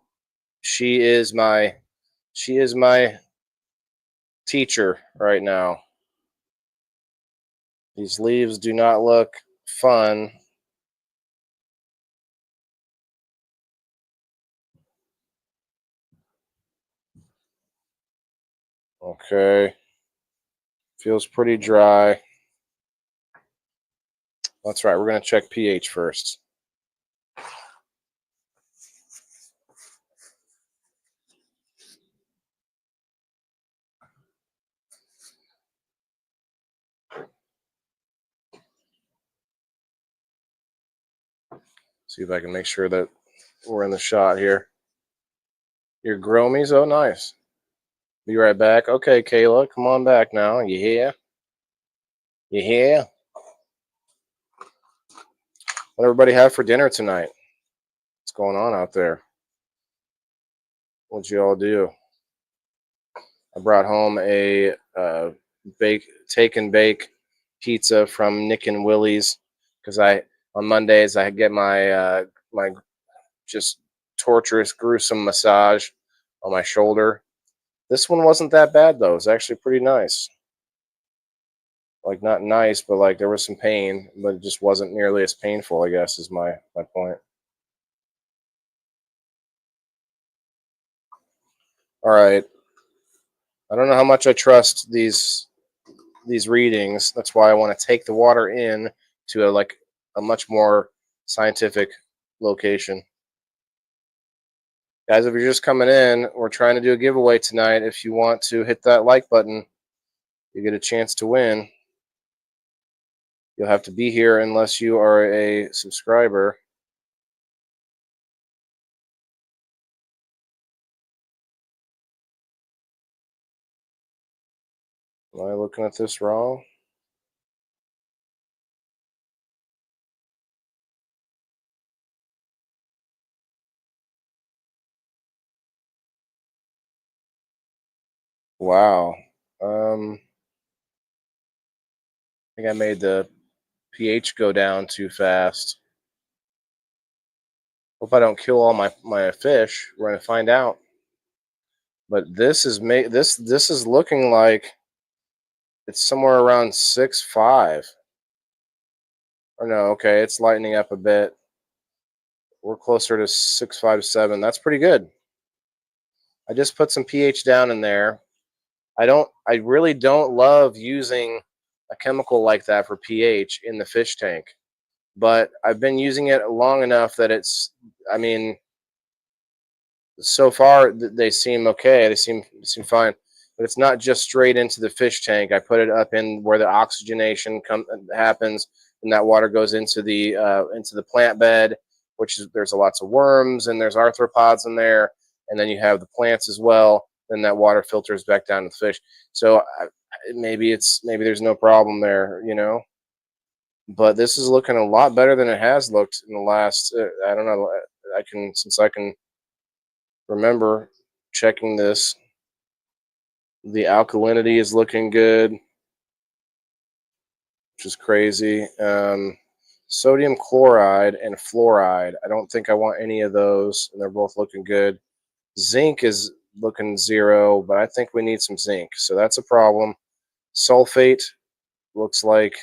Speaker 1: she is my teacher right now. These leaves do not look fun. Okay. Feels pretty dry. That's right. We're going to check pH first. See if I can make sure that we're in the shot here. Your Gromies? Oh, nice. Be right back. Okay, Kayla, come on back now. You here? You here? What everybody have for dinner tonight? What's going on out there? What'd you all do? I brought home a take and bake pizza from Nick and Willie's because on Mondays I get my just torturous, gruesome massage on my shoulder. This one wasn't that bad though. It's actually pretty nice. Like not nice, but like there was some pain, but it just wasn't nearly as painful, I guess, is my point. All right. I don't know how much I trust these readings. That's why I want to take the water in to a much more scientific location. Guys, if you're just coming in, we're trying to do a giveaway tonight. If you want to hit that like button, you get a chance to win. You'll have to be here unless you are a subscriber. Am I looking at this wrong? Wow. I think I made the pH go down too fast. Hope I don't kill all my fish. We're gonna find out. But this is this is looking like it's somewhere around 6.5. Or no, okay, it's lightening up a bit. We're closer to 6.5 to 7. That's pretty good. I just put some pH down in there. I really don't love using a chemical like that for pH in the fish tank but I've been using it long enough that it's, I mean, so far they seem okay. They seem fine, but it's not just straight into the fish tank. I put it up in where the oxygenation happens, and that water goes into the plant bed, which is there's lots of worms and there's arthropods in there, and then you have the plants as well. Then that water filters back down to the fish. So maybe there's no problem there, you know. But this is looking a lot better than it has looked in the last. I don't know. I can remember checking this. The alkalinity is looking good, which is crazy. Sodium chloride and fluoride. I don't think I want any of those, and they're both looking good. Zinc is looking 0, but I think we need some zinc, so that's a problem. Sulfate looks like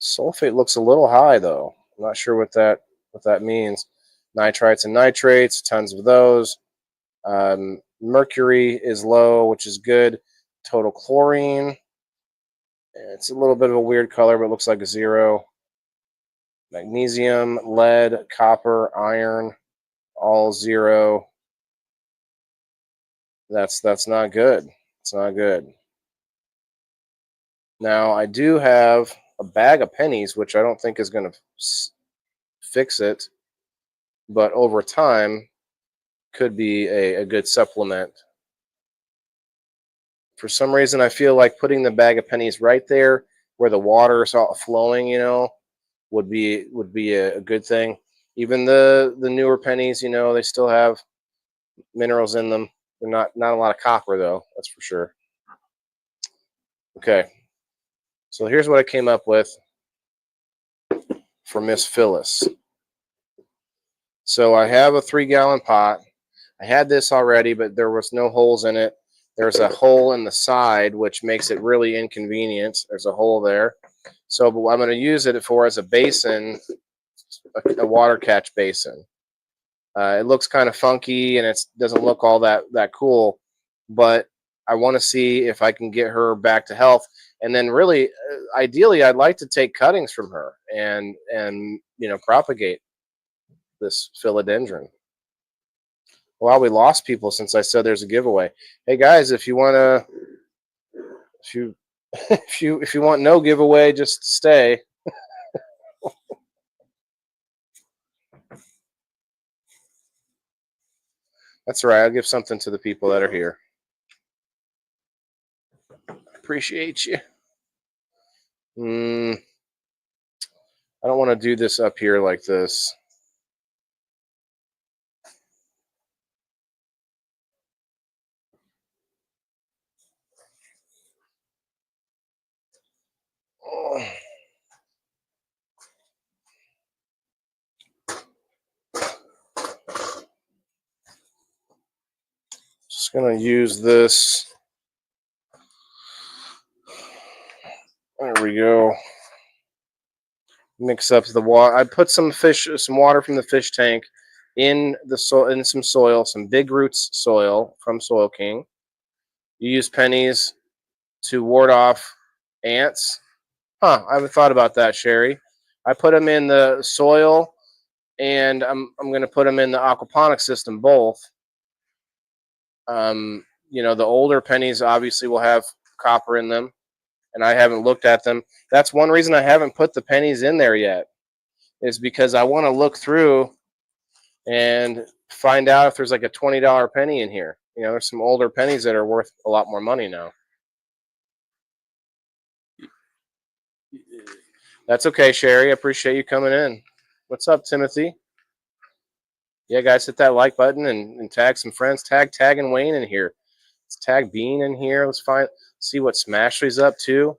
Speaker 1: sulfate looks a little high though. I'm not sure what that means. Nitrites and nitrates, tons of those. Mercury is low, which is good. Total chlorine, it's a little bit of a weird color, but it looks like a 0. Magnesium, lead, copper, iron, all 0. That's not good. It's not good. Now I do have a bag of pennies, which I don't think is going to fix it, but over time could be a good supplement. For some reason, I feel like putting the bag of pennies right there where the water is all flowing, you know, would be a good thing. Even the newer pennies, you know, they still have minerals in them. They're not a lot of copper though, that's for sure. Okay, so here's what I came up with for Miss Phyllis. So I have a 3-gallon pot. I had this already, but there was no holes in it. There's a hole in the side, which makes it really inconvenient. There's a hole there. So what I'm going to use it for as a basin, a water catch basin. It looks kind of funky and it doesn't look all that cool, but I want to see if I can get her back to health. And then really, ideally, I'd like to take cuttings from her and you know, propagate this philodendron. Well, we lost people since I said there's a giveaway. Hey guys, if you want to, if you want no giveaway, just stay. That's right. I'll give something to the people that are here. Appreciate you. I don't want to do this up here like this. Oh. Just gonna use this. There we go. Mix up the water. I put some water from the fish tank in the soil, in some soil, some Big Roots soil from Soil King. You use pennies to ward off ants. Huh? I haven't thought about that, Sherry. I put them in the soil, and I'm going to put them in the aquaponics system both. You know, the older pennies obviously will have copper in them, and I haven't looked at them. That's one reason I haven't put the pennies in there yet, is because I want to look through and find out if there's like a $20 penny in here. You know, there's some older pennies that are worth a lot more money now. That's okay, Sherry. I appreciate you coming in. What's up, Timothy? Yeah, guys, hit that like button and tag some friends. Tag and Wayne in here. Let's tag Bean in here. Let's see what Smashley's up to.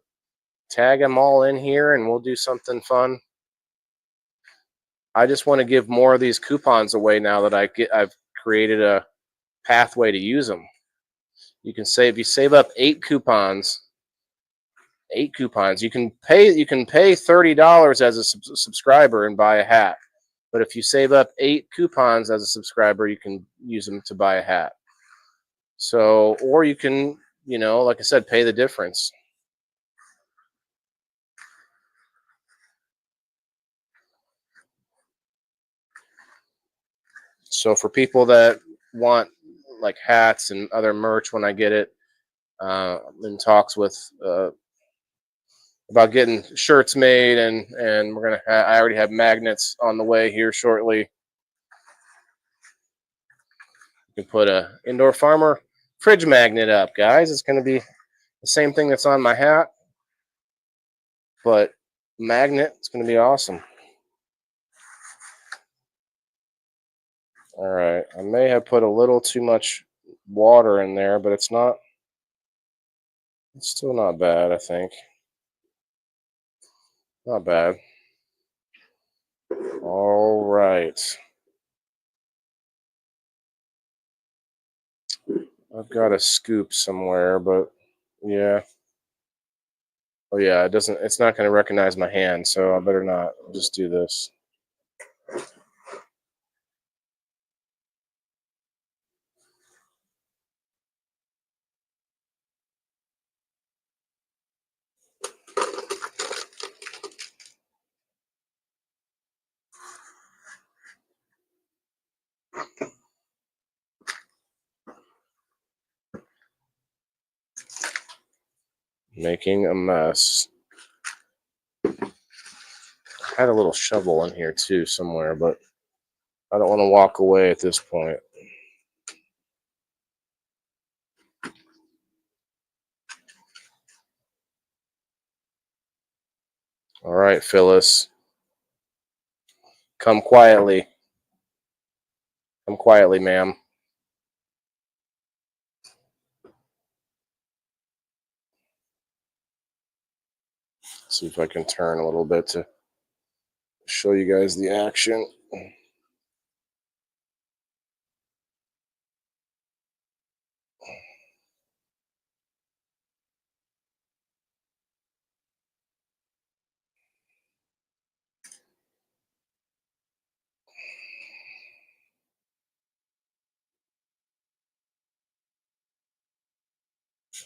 Speaker 1: Tag them all in here, and we'll do something fun. I just want to give more of these coupons away now that I've created a pathway to use them. You can if you save up 8 coupons, you can pay $30 as a subscriber and buy a hat. But if you save up 8 coupons as a subscriber, you can use them to buy a hat. So, or you can, you know, like I said, pay the difference. So for people that want like hats and other merch when I get it, I'm in talks with about getting shirts made, and we're gonna. I already have magnets on the way here shortly. You can put a indoor farmer fridge magnet up, guys. It's gonna be the same thing that's on my hat, but magnet. It's gonna be awesome. All right, I may have put a little too much water in there, but it's not. It's still not bad, I think. Not bad. All right. I've got a scoop somewhere, but yeah. Oh yeah, it doesn't. It's not going to recognize my hand, so I better not. I'll just do this. Making a mess. I had a little shovel in here too somewhere, but I don't want to walk away at this point. All right, Phyllis. Come quietly. Come quietly, ma'am. See if I can turn a little bit to show you guys the action.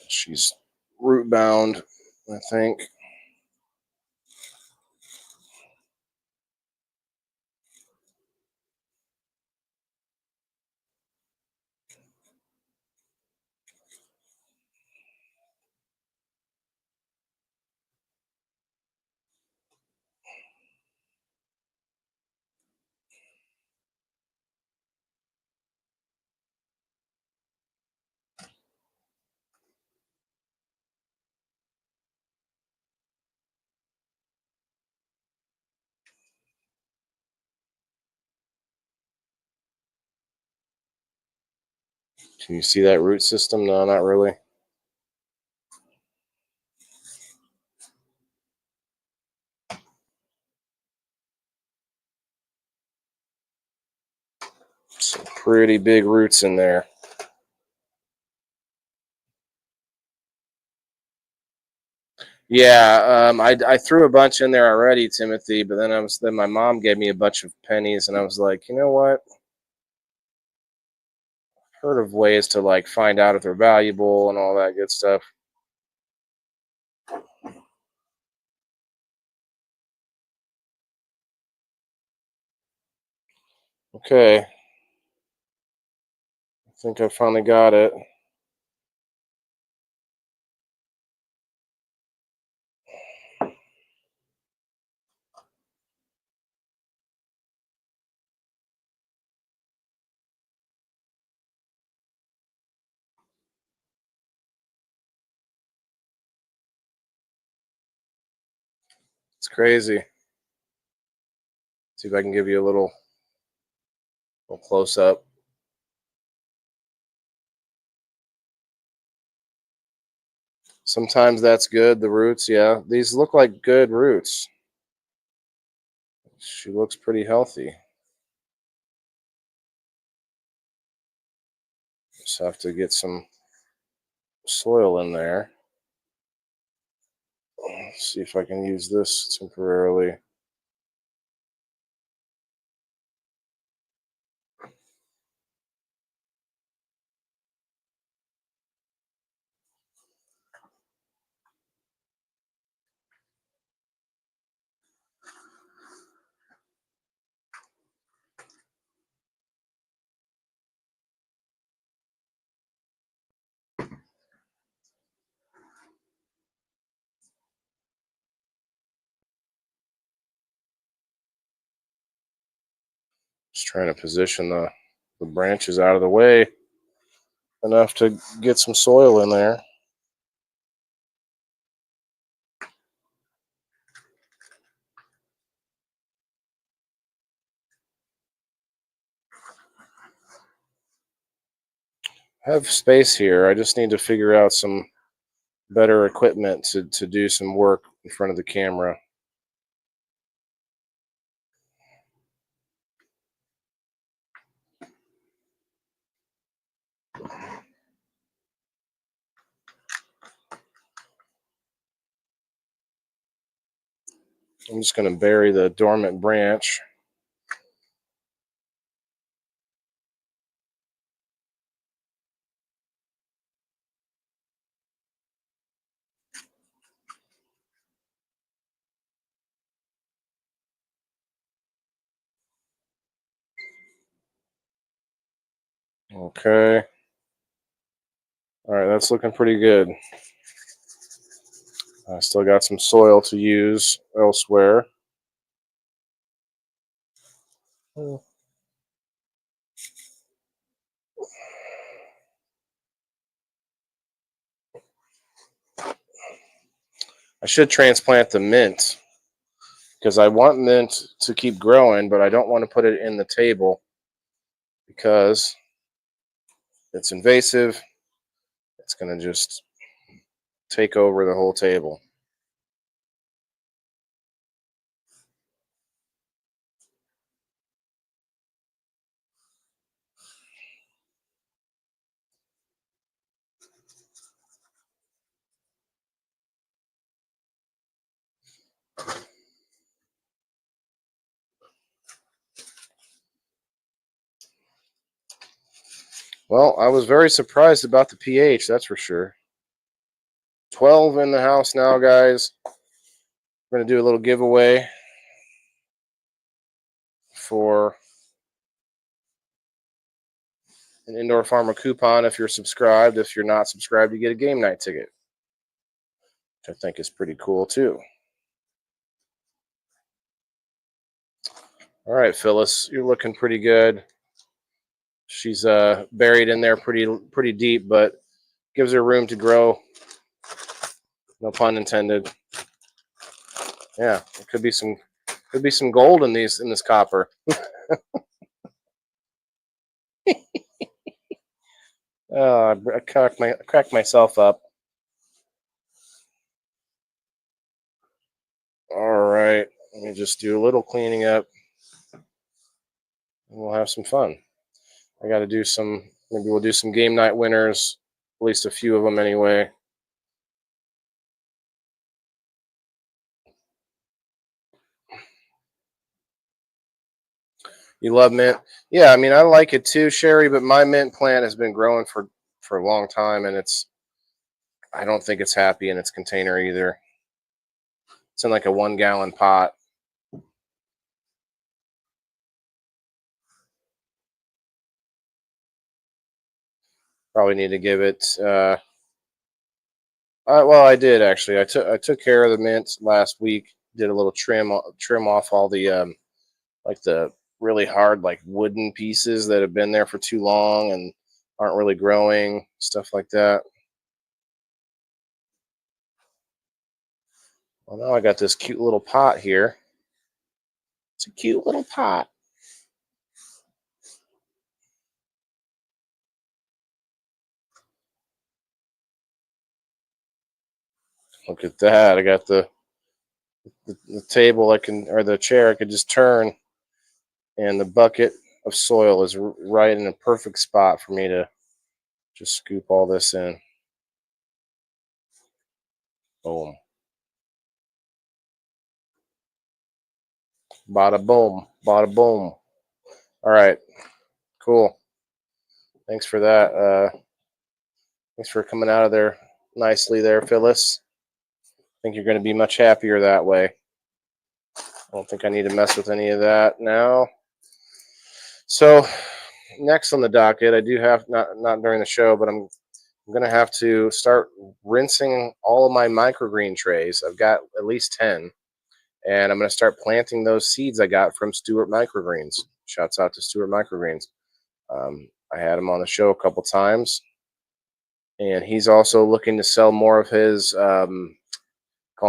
Speaker 1: She's root bound, I think. Can you see that root system? No, not really. Some pretty big roots in there. Yeah, I threw a bunch in there already, Timothy. But then my mom gave me a bunch of pennies, and I was like, you know what? Heard of ways to like find out if they're valuable and all that good stuff. Okay, I think I finally got it. It's crazy. See if I can give you a little close up. Sometimes that's good. The roots, yeah, these look like good roots. She looks pretty healthy. Just have to get some soil in there. See if I can use this temporarily. Just trying to position the branches out of the way enough to get some soil in there. I have space here. I just need to figure out some better equipment to do some work in front of the camera. I'm just going to bury the dormant branch. Okay. All right, that's looking pretty good. I still got some soil to use elsewhere. I should transplant the mint because I want mint to keep growing, but I don't want to put it in the table because it's invasive. It's going to just take over the whole table. Well, I was very surprised about the pH, that's for sure. 12 in the house now, guys. We're going to do a little giveaway for an Indoor Farmer coupon if you're subscribed. If you're not subscribed, you get a game night ticket, which I think is pretty cool too. All right, Phyllis, you're looking pretty good. She's buried in there pretty deep, but gives her room to grow. No pun intended. Yeah, it could be some gold in this copper. Oh, I cracked myself up. All right, let me just do a little cleaning up, and we'll have some fun. I got to do maybe we'll do some game night winners, at least a few of them anyway. You love mint? Yeah, I mean, I like it too, Sherry, but my mint plant has been growing for a long time, and I don't think it's happy in its container either. It's in like a 1-gallon pot. Probably need to give it. Well, I did actually. I took care of the mint last week. Did a little trim off all the like the really hard like wooden pieces that have been there for too long and aren't really growing, stuff like that. Well, now I got this cute little pot here. It's a cute little pot. Look at that. I got the table or the chair I could just turn, and the bucket of soil is right in a perfect spot for me to just scoop all this in. Boom. Bada boom. Bada boom. All right. Cool. Thanks for that. Thanks for coming out of there nicely there, Phyllis. I think you're going to be much happier that way. I don't think I need to mess with any of that now. So next on the docket, I do have not during the show, but I'm going to have to start rinsing all of my microgreen trays. I've got at least 10, and I'm going to start planting those seeds I got from Stewart Microgreens. Shouts out to Stuart Microgreens. I had him on the show a couple times, and he's also looking to sell more of his, call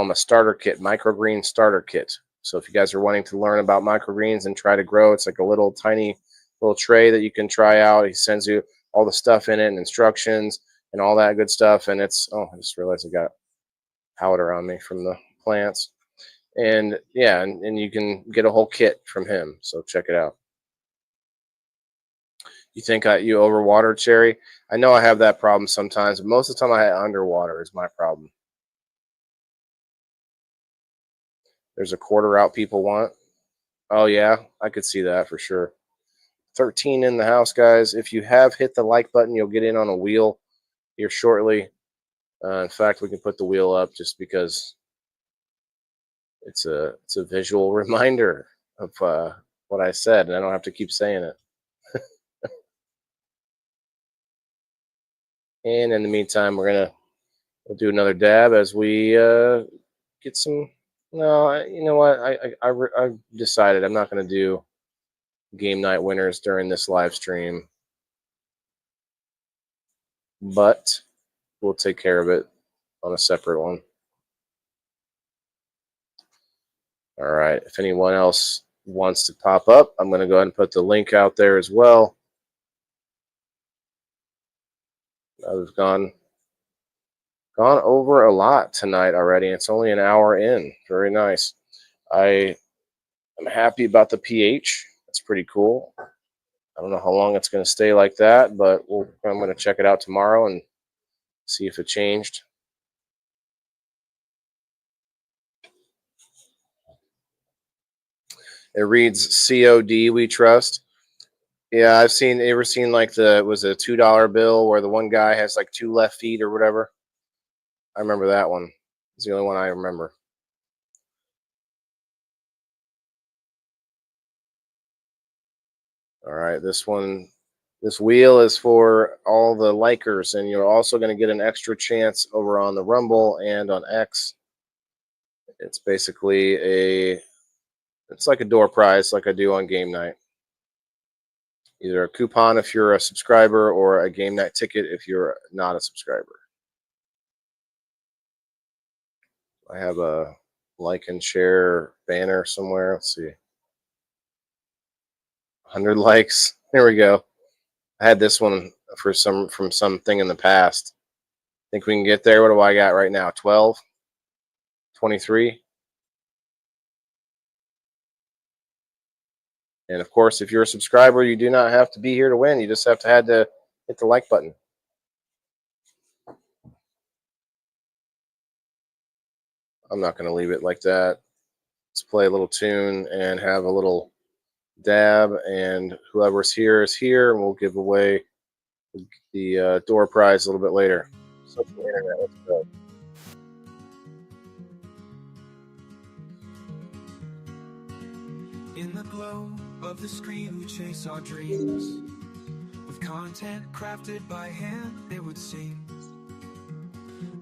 Speaker 1: him a starter kit, microgreen starter kit. So if you guys are wanting to learn about microgreens and try to grow, it's like a little tiny little tray that you can try out. He sends you all the stuff in it and instructions and all that good stuff. And it's, oh, I just realized I got powder on me from the plants. And yeah, and you can get a whole kit from him. So check it out. You think you overwater, Cherry? I know I have that problem sometimes, but most of the time I underwater is my problem. There's a quarter out people want. Oh yeah, I could see that for sure. 13 in the house, guys. If you have hit the like button, you'll get in on a wheel here shortly. In fact, we can put the wheel up just because it's a visual reminder of what I said, and I don't have to keep saying it. And in the meantime, we'll do another dab as we get some. No, you know what? I decided I'm not going to do game night winners during this live stream, but we'll take care of it on a separate one. All right. If anyone else wants to pop up, I'm going to go ahead and put the link out there as well. I've gone over a lot tonight already. It's only an hour in. Very nice. I'm happy about the pH. It's pretty cool. I don't know how long it's going to stay like that, but I'm going to check it out tomorrow and see if it changed. It reads COD, we trust. Yeah, I've ever seen like it was a $2 bill where the one guy has like 2 left feet or whatever? I remember that one. It's the only one I remember. All right, this wheel is for all the likers, and you're also going to get an extra chance over on the Rumble and on X. It's basically it's like a door prize like I do on game night. Either a coupon if you're a subscriber or a game night ticket if you're not a subscriber. I have a like and share banner somewhere. Let's see. 100 likes. There we go. I had this one from something in the past. Think we can get there? What do I got right now? 12? 23? And of course, if you're a subscriber, you do not have to be here to win. You just have to hit the like button. I'm not going to leave it like that. Let's play a little tune and have a little dab, and whoever's here is here, and we'll give away the door prize a little bit later. Social internet, let's go.
Speaker 2: In the glow of the screen, we chase our dreams with content crafted by hand, it would seem.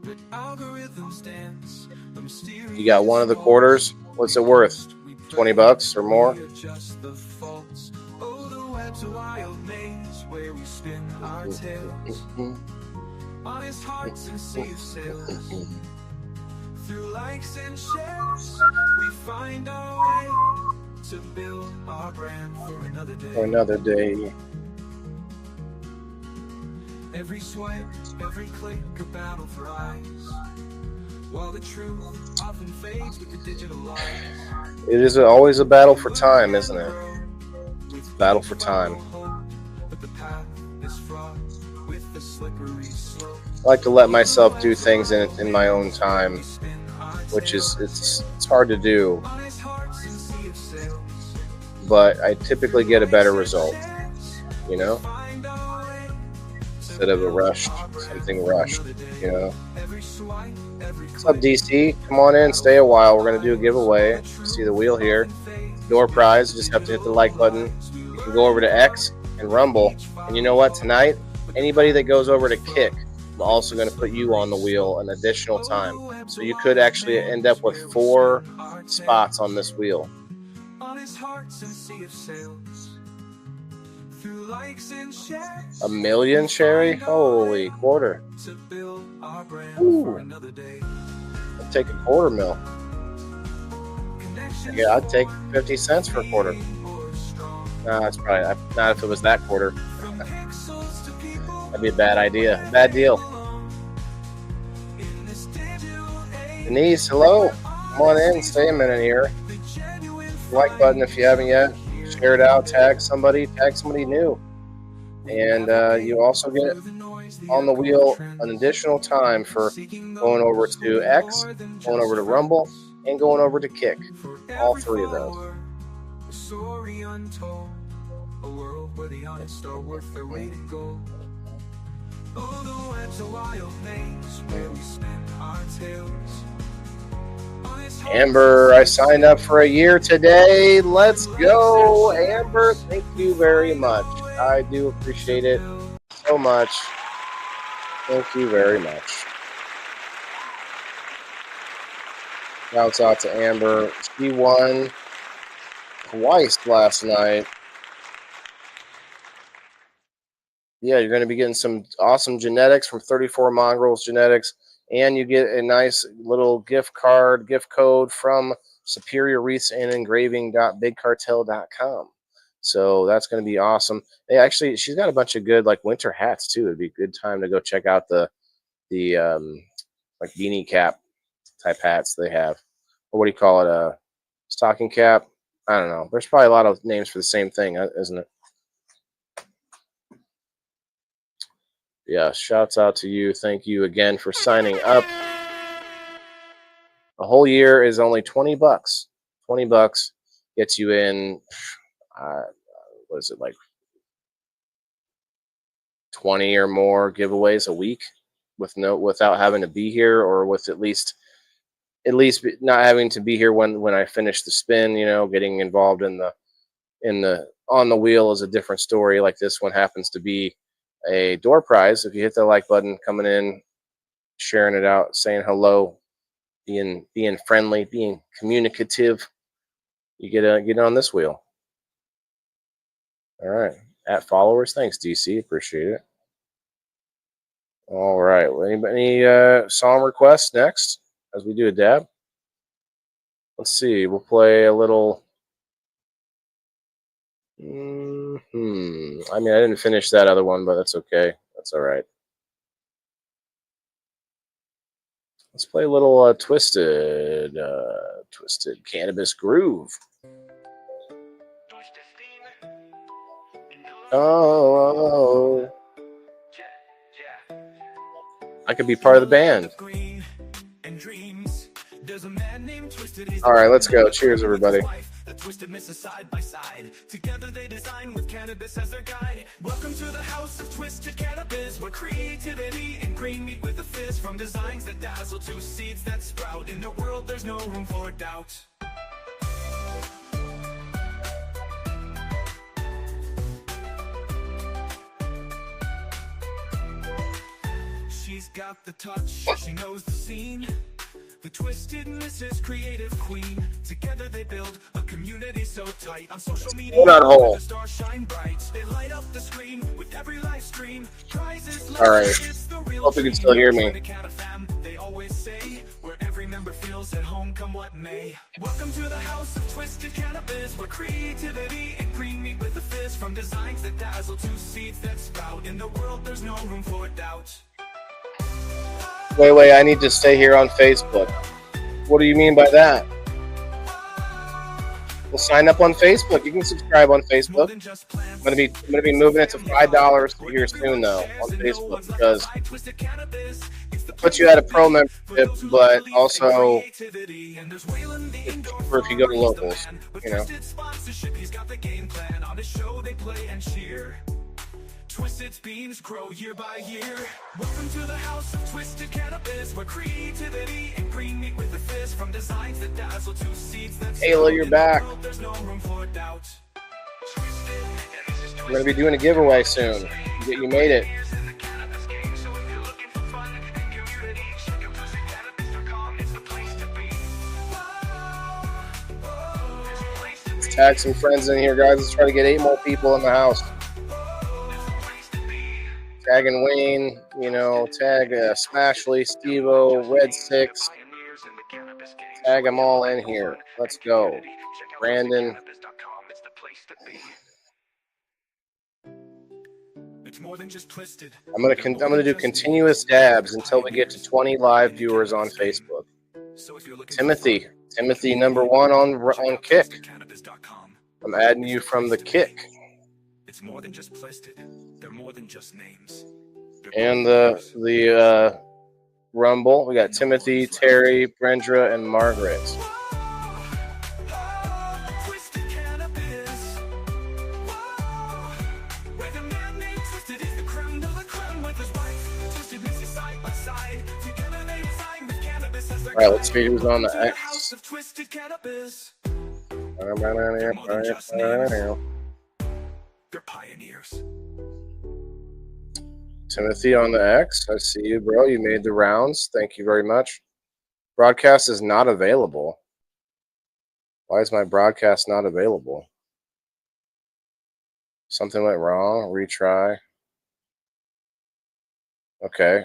Speaker 2: But algorithms dance a mysterious.
Speaker 1: You got one of the quarters. What's it worth? 20 bucks or more?
Speaker 2: Just the faults. Oh, the web's a wild maze where we spin our tales. Honest hearts and sea of sails. Through likes and shares, we find our way to build our brand for another day.
Speaker 1: For another day.
Speaker 2: Every swipe, every click, a battle for eyes. While the truth often fades with the digital lies.
Speaker 1: It is always a battle for time, isn't it? Battle for time.
Speaker 2: But the path is fraught with the slippery slope.
Speaker 1: I like to let myself do things in my own time, which is it's hard to do, but I typically get a better result, you know, instead of something rushed, you know. What's up, DC? Come on in, stay a while. We're gonna do a giveaway. See the wheel here. Door prize. You just have to hit the like button. You can go over to X and Rumble, and you know what? Tonight, anybody that goes over to Kick, I'm also going to put you on the wheel an additional time. So you could actually end up with 4 spots on this wheel.
Speaker 2: On his hearts and sea of sails. likes and shares.
Speaker 1: A million, Sherry? Holy quarter.
Speaker 2: To build our brand
Speaker 1: Ooh.
Speaker 2: for another day.
Speaker 1: I'd take a quarter mil. Yeah, I'd take 50 cents for a quarter. No, that's probably not if it was that quarter. That'd be a bad idea. Bad deal. Denise, hello. Come on in. Stay a minute here. Like button if you haven't yet. Share it out. Tag somebody new. And you also get on the wheel an additional time for going over to X, going over to Rumble, and going over to Kick. All three of those.
Speaker 2: A world where the honest are worth their weight in gold. Although it's a wild place where we spend our tales.
Speaker 1: Amber, I signed up for a year today. Let's go, Amber. Thank you very much. I do appreciate it so much. Thank you very much. Shouts out to Amber. She won twice last night. Yeah, you're going to be getting some awesome genetics from 34 Mongrels Genetics, and you get a nice little gift code from Superior Wreaths and Engraving.bigcartel.com. So that's going to be awesome. She's got a bunch of good like winter hats too. It'd be a good time to go check out the like beanie cap type hats they have, or what do you call it? A stocking cap? I don't know. There's probably a lot of names for the same thing, isn't it? Yeah, shouts out to you. Thank you again for signing up. The whole year is only $20. $20 gets you in, what is it, like 20 or more giveaways a week without having to be here, or with at least not having to be here when I finish the spin. You know, getting involved in the on the wheel is a different story. Like this one happens to be a door prize. If you hit the like button, coming in, sharing it out, saying hello, being friendly, being communicative, you get on this wheel. All right, at followers, thanks DC, appreciate it. All right, any song requests next as we do a dab? Let's see, we'll play a little. I mean, I didn't finish that other one, but that's okay. That's all right. Let's play a little Twisted Cannabis Groove. Oh, I could be part of the band. All right, let's go. Cheers, everybody. Twisted misses side by side. Together they design with cannabis as their guide. Welcome to the house of Twisted Cannabis, where creativity and green meet with a fizz. From designs that dazzle to seeds that sprout. In the world there's no room for doubt. She's got the touch, she knows the scene. The Twisted Mrs. Creative Queen. Together they build a community so tight. On social media, the stars shine bright. They light up the screen with every live stream. Prizes. All right. Hope you can still hear me. They always say where every member feels at home, come what may. Welcome to the house of Twisted Cannabis, where creativity and green meet with the fizz. From designs that dazzle to seeds that sprout. In the world, there's no room for doubt. Wait, I need to stay here on Facebook. What do you mean by that? Well, sign up on Facebook. You can subscribe on Facebook. I'm gonna be moving it to $5 here soon though on Facebook, because it puts you at a pro membership, but also it's cheaper if you go to locals, you know. Twisted beans grow year by year. Welcome to the house of Twisted Cannabis, where creativity and green meet with the fizz. From designs that dazzle to seeds that Ayla, you're back. There's no room for doubt. We're gonna be doing a giveaway soon. You made it. Let's tag some friends in here, guys. Let's try to get 8 more people in the house. tagging Wayne, tag Smashly, Stevo, Red Six, tag them all in here. Let's go. Brandon.
Speaker 2: It's more than just twisted.
Speaker 1: I'm gonna do continuous dabs until we get to 20 live viewers on Facebook.
Speaker 2: So if you're looking
Speaker 1: Timothy,
Speaker 2: for
Speaker 1: Timothy number 1 on Kick. I'm adding you from the Kick.
Speaker 2: It's more than just twisted. They're more than just names.
Speaker 1: And the Rumble, we got Timothy, Terry, Brendra, and Margaret. All right, let's see who's on the X.
Speaker 2: They're pioneers.
Speaker 1: Timothy on the X. I see you, bro. You made the rounds. Thank you very much. Broadcast is not available. Why is my broadcast not available? Something went wrong. Retry. Okay.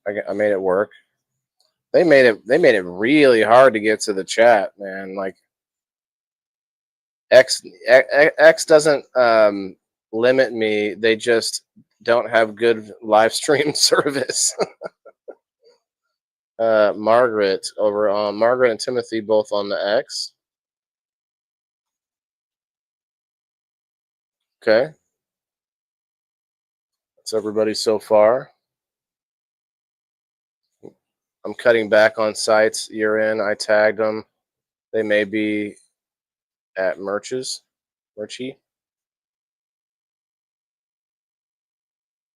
Speaker 1: I made it work. They made it really hard to get to the chat, man. Like X doesn't limit me. They just don't have good live stream service. Margaret over on Margaret and Timothy both on the X. Okay. That's everybody so far. I'm cutting back on sites you're in. I tagged them. They may be at Merchy.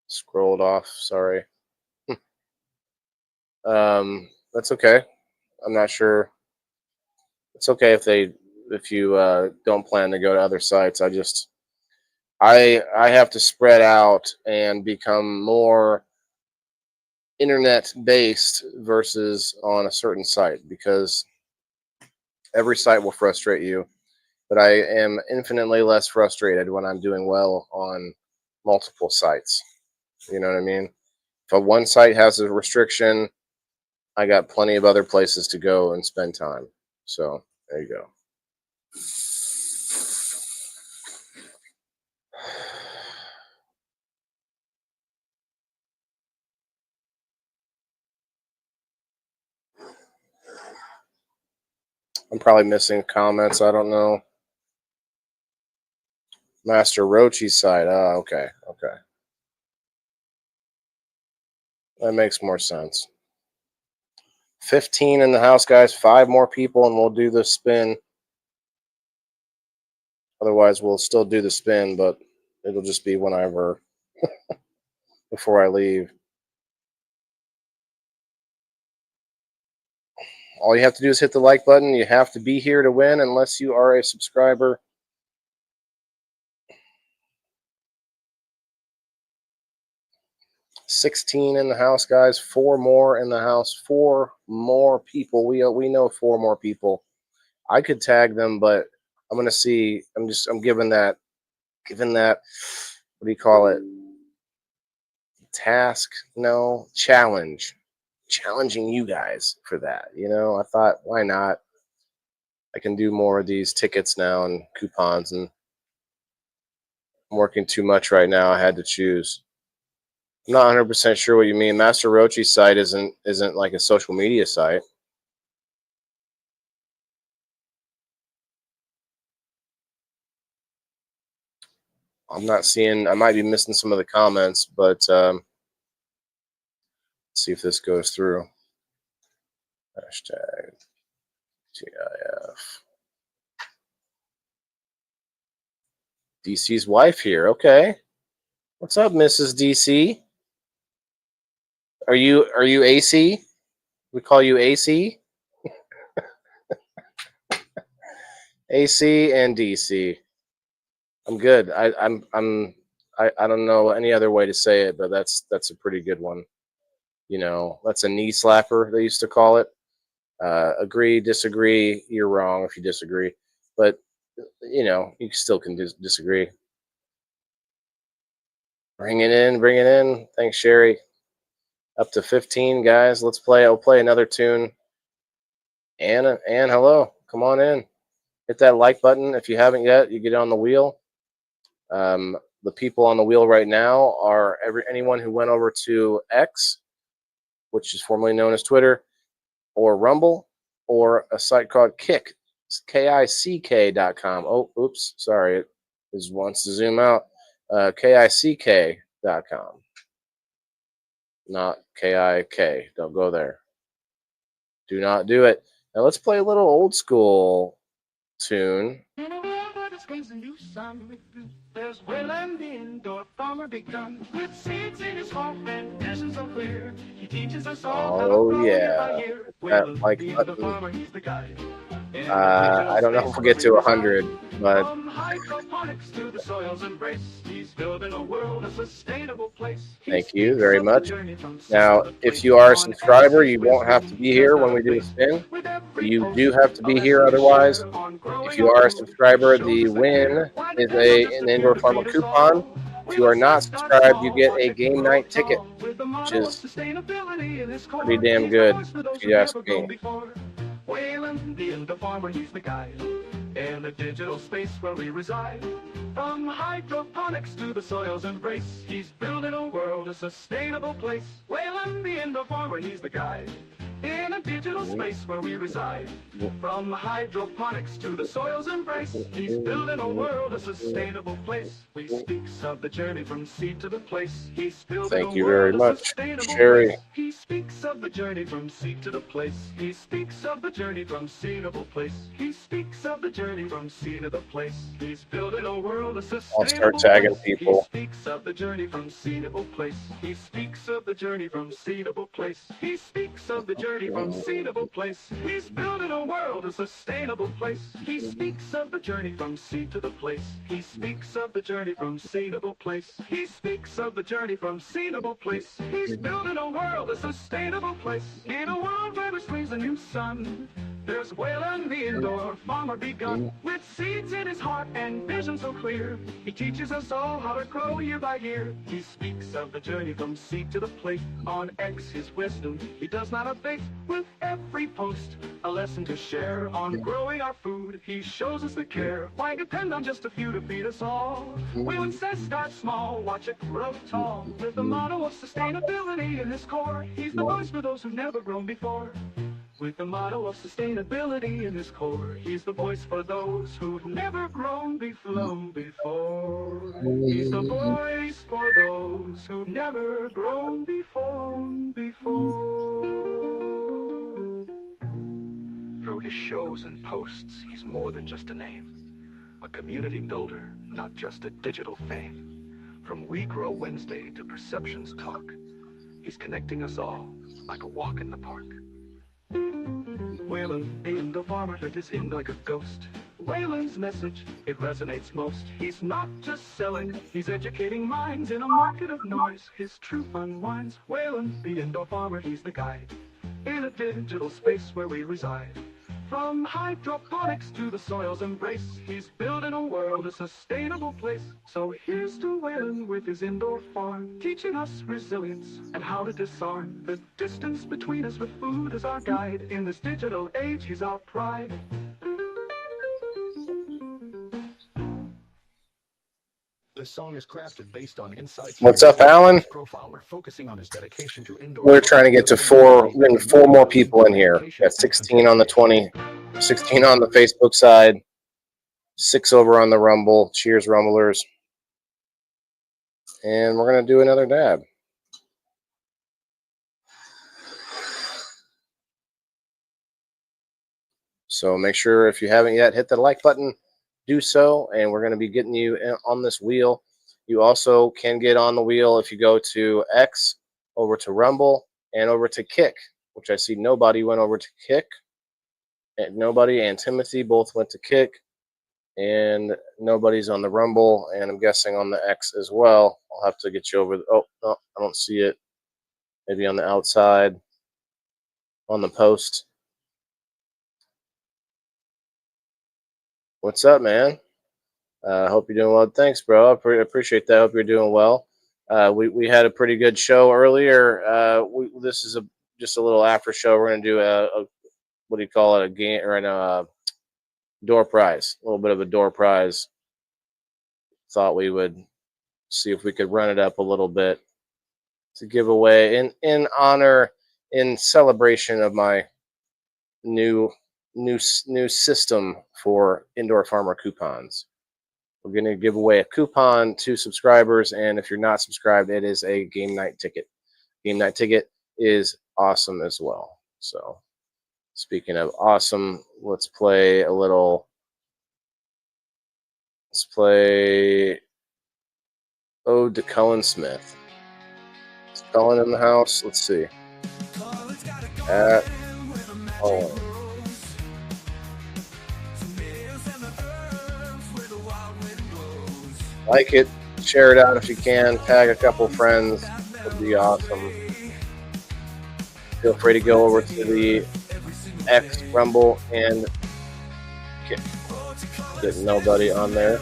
Speaker 1: Scrolled off. Sorry. That's okay. I'm not sure. It's okay if you don't plan to go to other sites. I have to spread out and become more internet based versus on a certain site, because every site will frustrate you, but I am infinitely less frustrated when I'm doing well on multiple sites. You know what I mean? If one site has a restriction, I got plenty of other places to go and spend time. So there you go. I'm probably missing comments. I don't know. Master Rochi's side. Oh, okay. That makes more sense. 15 in the house, guys. 5 more people, and we'll do the spin. Otherwise, we'll still do the spin, but it'll just be whenever before I leave. All you have to do is hit the like button. You have to be here to win unless you are a subscriber. $16 in the house, guys. 4 more in the house. 4 more people. We know 4 more people. I could tag them, but I'm gonna see. I'm giving that. What do you call it? Task? No, challenge. Challenging you guys for that. I thought, why not? I can do more of these tickets now and coupons, and I'm working too much right now. I had to choose. I'm not 100% sure what you mean. Master Rochi's site isn't like a social media site. I'm not seeing. I might be missing some of the comments, but let's see if this goes through. Hashtag TIF. DC's wife here. Okay. What's up, Mrs. DC? Are you AC? We call you AC? AC and DC. I'm good. I don't know any other way to say it, but that's a pretty good one. That's a knee slapper, they used to call it. Agree, disagree. You're wrong if you disagree, but you still can disagree. Bring it in, bring it in. Thanks, Sherry. Up to 15, guys. Let's play. I'll play another tune. Anna, hello. Come on in. Hit that like button if you haven't yet. You get on the wheel. The people on the wheel right now are anyone who went over to X, which is formerly known as Twitter, or Rumble, or a site called Kick, KICK.com. Oh, oops, sorry. It wants to zoom out. KICK.com. Not KIK. Don't go there. Do not do it. Now let's play a little old school tune.
Speaker 2: There's Wayland the indoor farmer begun with seeds in his home and visions so clear. He teaches us all how to
Speaker 1: Oh,
Speaker 2: grow year by
Speaker 1: yeah.
Speaker 2: year.
Speaker 1: That
Speaker 2: Wayland
Speaker 1: like
Speaker 2: the indoor
Speaker 1: button.
Speaker 2: farmer, he's the guy. In the digital
Speaker 1: I don't know if
Speaker 2: space
Speaker 1: we'll
Speaker 2: where
Speaker 1: get
Speaker 2: we
Speaker 1: to
Speaker 2: reside,
Speaker 1: 100, but
Speaker 2: from hydroponics to the soil's embrace, he's building a world, a sustainable place. He
Speaker 1: thank you
Speaker 2: speaks
Speaker 1: very
Speaker 2: of the
Speaker 1: much.
Speaker 2: journey from seed to
Speaker 1: Now,
Speaker 2: the
Speaker 1: if
Speaker 2: plate.
Speaker 1: you are a
Speaker 2: On X,
Speaker 1: subscriber,
Speaker 2: his
Speaker 1: you won't have
Speaker 2: wisdom
Speaker 1: to be
Speaker 2: does
Speaker 1: here
Speaker 2: not
Speaker 1: when we do the
Speaker 2: abate.
Speaker 1: spin.
Speaker 2: With every
Speaker 1: You do
Speaker 2: post,
Speaker 1: have to
Speaker 2: a
Speaker 1: be here
Speaker 2: lesson to
Speaker 1: otherwise.
Speaker 2: share on
Speaker 1: If
Speaker 2: growing
Speaker 1: you
Speaker 2: our
Speaker 1: are a
Speaker 2: food. He
Speaker 1: subscriber,
Speaker 2: shows
Speaker 1: the
Speaker 2: us the care.
Speaker 1: win
Speaker 2: Why
Speaker 1: is
Speaker 2: depend on just
Speaker 1: an
Speaker 2: a few
Speaker 1: indoor
Speaker 2: to
Speaker 1: farmer
Speaker 2: feed us
Speaker 1: coupon.
Speaker 2: all?
Speaker 1: If
Speaker 2: We
Speaker 1: you are
Speaker 2: must
Speaker 1: not
Speaker 2: start
Speaker 1: subscribed, you
Speaker 2: small,
Speaker 1: get
Speaker 2: watch
Speaker 1: a
Speaker 2: it
Speaker 1: game
Speaker 2: grow
Speaker 1: night ticket,
Speaker 2: tall. With the
Speaker 1: which
Speaker 2: motto of
Speaker 1: is
Speaker 2: sustainability in his
Speaker 1: pretty
Speaker 2: core,
Speaker 1: damn
Speaker 2: he's the
Speaker 1: good,
Speaker 2: voice for those
Speaker 1: if
Speaker 2: who've
Speaker 1: you ask
Speaker 2: never grown
Speaker 1: me.
Speaker 2: before. Wayland, the indoor farmer, he's the guy. In the digital space where we reside, from hydroponics to the soil's embrace, he's building a world, a sustainable place. Wayland, the indoor farmer, he's the guy. In a digital space where we reside, from hydroponics to the soil's embrace, he's building a world, a sustainable place. He speaks of the journey from seed to the place. He's building a
Speaker 1: Thank you very
Speaker 2: world, a
Speaker 1: much,
Speaker 2: sustainable place.
Speaker 1: Sherry.
Speaker 2: He speaks of the journey from seed to the place. He speaks of the journey from seed to the place. He speaks of the journey from seed to the place. He's building a world, a
Speaker 1: I'll start
Speaker 2: sustainable
Speaker 1: tagging
Speaker 2: place. He
Speaker 1: people.
Speaker 2: speaks of the journey from seed to the place. He speaks of the journey from seed to the place. He speaks of the journey from seed to the place. He's building a world, a sustainable place. He speaks of the journey from seed to the place. He speaks of the journey from seed to the place. He speaks of the journey from seed to the place. He's building a world, a sustainable place. In a world where there springs a new sun, there's Wayland the indoor farmer begun. With seeds in his heart and vision so clear, he teaches us all how to grow year by year. He speaks of the journey from seed to the plate. On X, his wisdom he does not abate. With every post, a lesson to share on growing our food. He shows us the care. Why depend on just a few to feed us all? Wayland says start small, watch it grow tall. With the motto of sustainability in his core, he's the voice for those who've never grown before. With the motto of sustainability in his core, he's the voice for those who've never grown before. He's the voice for those who've never grown before. Through his shows and posts, he's more than just a name. A community builder, not just a digital fame. From We Grow Wednesday to Perceptions Talk, he's connecting us all like a walk in the park. Wayland, the farmer, is in like a ghost. Wayland's message, it resonates most. He's not just selling, he's educating minds in a market of noise. His truth unwinds. Wayland, the indoor farmer, he's the guide. In a digital space where we reside. From hydroponics to the soil's embrace, he's building a world, a sustainable place. So here's to Wayland with his indoor farm, teaching us resilience and how to disarm the distance between us with food as our guide. In this digital age, he's our pride. This song is crafted based on insights from
Speaker 1: What's up, Alan?
Speaker 2: his profile. We're focusing on his dedication to indoor
Speaker 1: We're trying to get to
Speaker 2: farming,
Speaker 1: four. We're four more people in here. Got 16 on the 20, 16 on the Facebook side, 6 over on the Rumble. Cheers, Rumblers. And we're going to do another dab. So make sure if you haven't yet, hit the like button, do so, and we're going to be getting you on this wheel. You also can get on the wheel if you go to X, over to Rumble, and over to Kick, which I see nobody went over to Kick. And nobody and Timothy both went to Kick, and nobody's on the Rumble, and I'm guessing on the X as well. I'll have to get you over. Oh, no, I don't see it. Maybe on the outside, on the post. What's up, man? Hope you're doing well. Thanks, bro. I appreciate that. Hope you're doing well. We had a pretty good show earlier. This is just a little after show. We're gonna do a what do you call it, a game or a door prize, a little bit of a door prize. Thought we would see if we could run it up a little bit to give away in honor, in celebration of my new new system for indoor farmer coupons. We're going to give away a coupon to subscribers, and if you're not subscribed, it is a game night ticket. Game night ticket is awesome as well. So, speaking of awesome, let's play a little. Let's play Ode to Cullen Smith. Is Cullen in the house? Let's see. Oh. Like it, share it out if you can, tag a couple friends, would be awesome. Feel free to go over to the X Rumble and get nobody on there.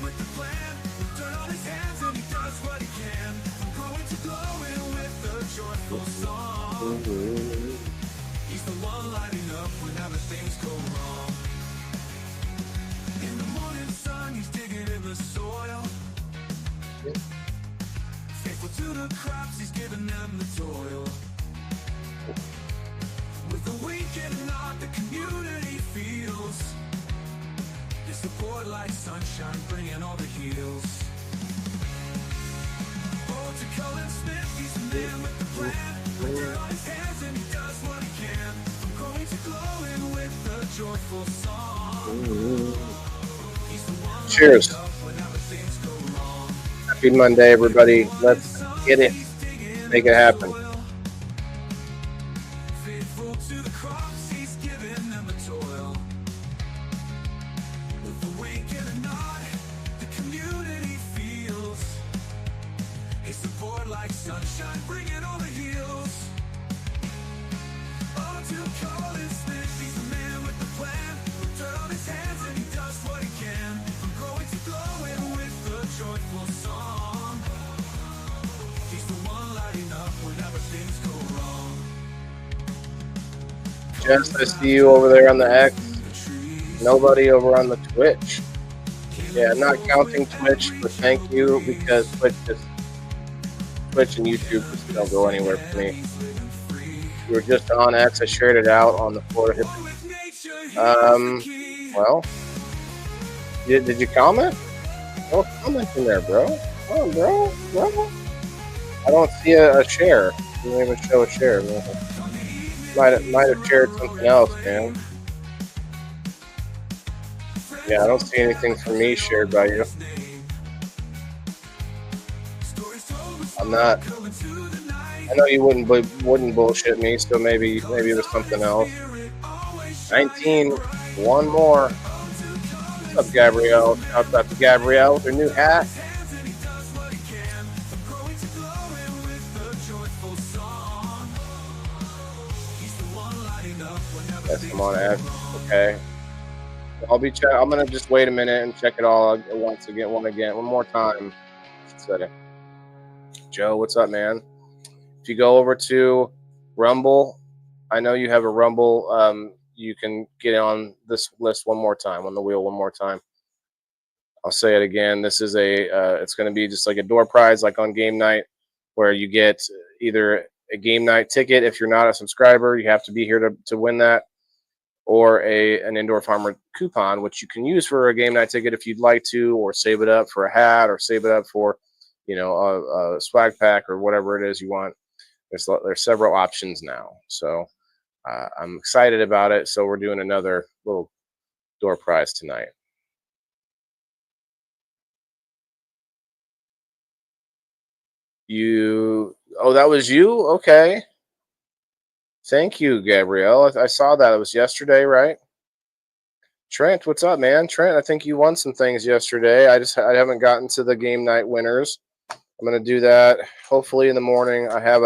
Speaker 1: To the crops, he's giving them the toil. With the weak and not, the community feels his support like sunshine, bringing all the heals. Oh, to Cullen Smith, he's the man with the plan. With dirt on his hands and he does what he can. From growing to glowing with a joyful song. He's the one. Cheers. Happy Monday, everybody. Let's get it. Make it happen. Faithful to the crops, he's giving them a toil. With the wink and a nod, the community feels his support like sunshine, bringing all the heals. Oh, to Cullen Smith, he's the man with the plan. With dirt on his hands and he does what he can. From growing to glowing with a joyful song. He's the one lighting up whenever things go wrong. Jess, I see you over there on the X. Nobody over on the Twitch. Yeah, not counting Twitch, but thank you, because Twitch and YouTube just don't go anywhere for me. You were just on X. I shared it out on the Florida Hip. Well, did you comment? No comment in there, bro. Come on, bro. I don't see a share. You didn't even show a share. Might have shared something else, man. Yeah, I don't see anything from me shared by you. I'm not. I know you wouldn't bullshit me, so maybe it was something else. 19, one more. What's up, Gabrielle? How's that to Gabrielle with her new hat? Yes, come on, Ed. Okay. I'm gonna just wait a minute and check it all once again, one more time. Joe, what's up, man? If you go over to Rumble, I know you have a Rumble. You can get on this list one more time, on the wheel one more time. I'll say it again. This is it's going to be just like a door prize, like on game night, where you get either a game night ticket. If you're not a subscriber, you have to be here to win that, or an indoor farmer coupon, which you can use for a game night ticket if you'd like to, or save it up for a hat, or save it up for, a swag pack or whatever it is you want. There's several options now, so I'm excited about it. So we're doing another little door prize tonight. That was you? Okay. Thank you, Gabrielle. I saw that. It was yesterday, right? Trent, what's up, man? Trent, I think you won some things yesterday. I haven't gotten to the game night winners. I'm going to do that hopefully in the morning. I have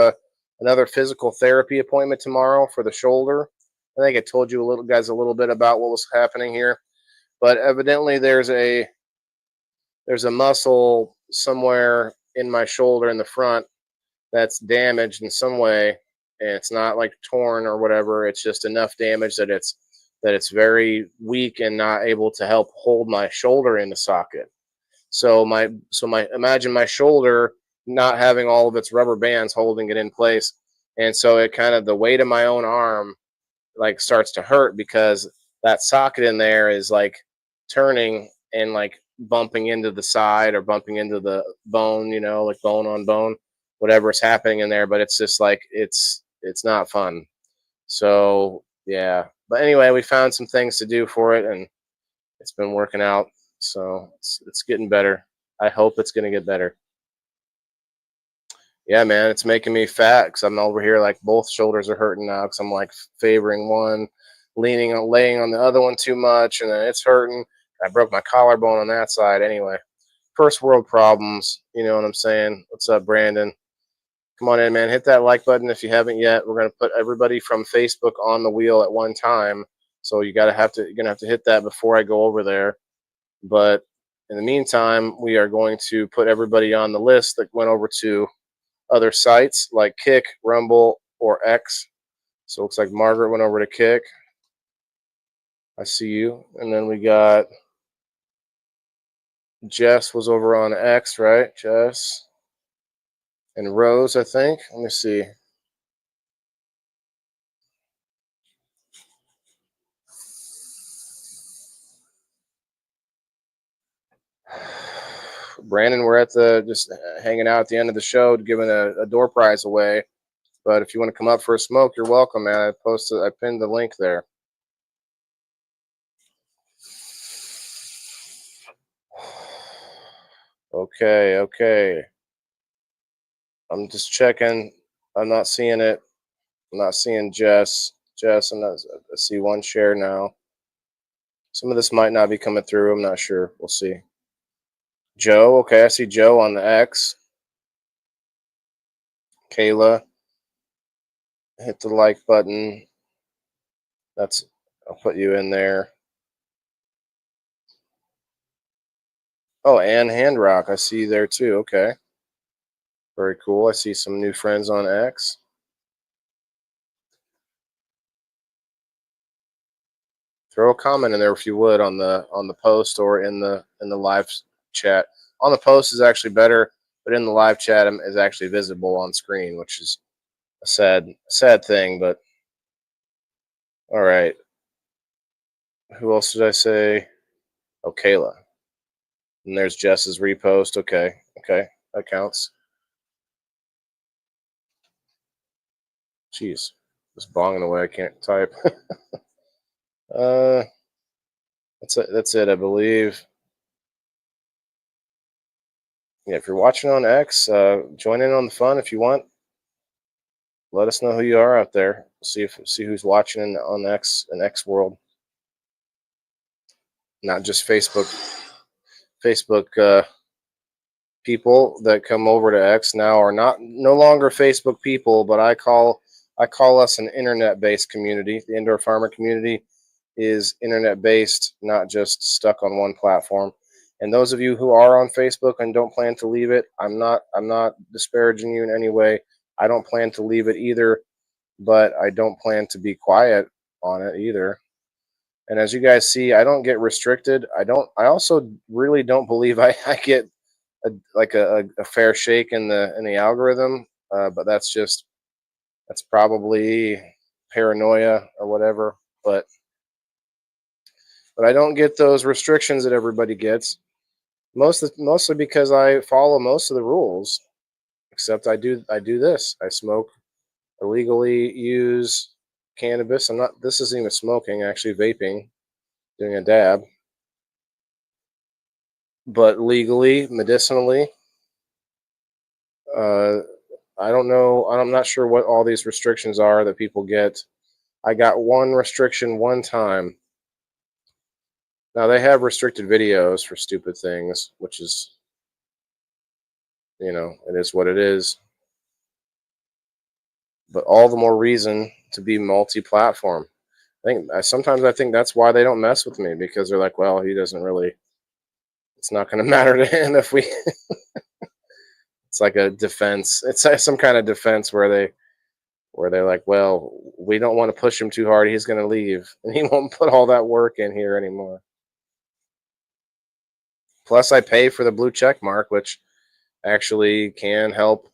Speaker 1: another physical therapy appointment tomorrow for the shoulder. I think I told you a little bit about what was happening here, but evidently there's a muscle somewhere in my shoulder in the front that's damaged in some way, and it's not like torn or whatever. It's just enough damage that it's very weak and not able to help hold my shoulder in the socket. So my imagine my shoulder not having all of its rubber bands holding it in place, and so it kind of the weight of my own arm like starts to hurt because that socket in there is like turning and like bumping into the side or bumping into the bone, like bone on bone, whatever is happening in there. But it's just like it's not fun. So yeah. But anyway, we found some things to do for it, and it's been working out. So it's getting better. I hope it's gonna get better. Yeah, man, it's making me fat because I'm over here like both shoulders are hurting now because I'm like favoring one, leaning on laying on the other one too much, and then it's hurting. I broke my collarbone on that side. Anyway, first world problems. You know what I'm saying? What's up, Brandon? Come on in, man. Hit that like button if you haven't yet. We're gonna put everybody from Facebook on the wheel at one time, so you're gonna have to hit that before I go over there. But in the meantime, we are going to put everybody on the list that went over to other sites like Kick, Rumble, or X. So it looks like Margaret went over to Kick. I see you. And then we got Jess was over on X, right? Jess. And Rose, I think. Let me see. Brandon, we're at the just hanging out at the end of the show, giving a door prize away. But if you want to come up for a smoke, you're welcome, man. I pinned the link there. Okay. I'm just checking. I'm not seeing it. I'm not seeing Jess. I see one share now. Some of this might not be coming through. I'm not sure. We'll see. Joe. Okay, I see Joe on the X. Kayla. Hit the like button. I'll put you in there. Oh, and Handrock. I see you there too. Okay. Very cool. I see some new friends on X. Throw a comment in there if you would on the post or in the live chat. On the post is actually better, but in the live chat is actually visible on screen, which is a sad thing. But all right. Who else did I say? Oh, Kayla. And there's Jess's repost. Okay, that counts. Jeez, just bonging away. I can't type. That's it. I believe. Yeah, if you're watching on X, join in on the fun if you want. Let us know who you are out there. See who's watching on X and X world, not just Facebook. People that come over to X now are no longer Facebook people, but I call us an internet-based community. The Indoor Farmer community is internet-based, not just stuck on one platform. And those of you who are on Facebook and don't plan to leave it, I'm not disparaging you in any way. I don't plan to leave it either, but I don't plan to be quiet on it either. And as you guys see, I don't get restricted. I also really don't believe I get a fair shake in the algorithm, but that's probably paranoia or whatever. But I don't get those restrictions that everybody gets. Mostly because I follow most of the rules, except I do this. I smoke, illegally use cannabis. This isn't even smoking, actually vaping, doing a dab. But legally, medicinally, I don't know. I'm not sure what all these restrictions are that people get. I got one restriction one time. Now they have restricted videos for stupid things, which is, it is what it is. But all the more reason to be multi-platform. Sometimes I think that's why they don't mess with me, because they're like, well, he doesn't really. It's not going to matter to him if we It's like a defense. It's some kind of defense where they're like, well, we don't want to push him too hard. He's going to leave, and he won't put all that work in here anymore. Plus, I pay for the blue check mark, which actually can help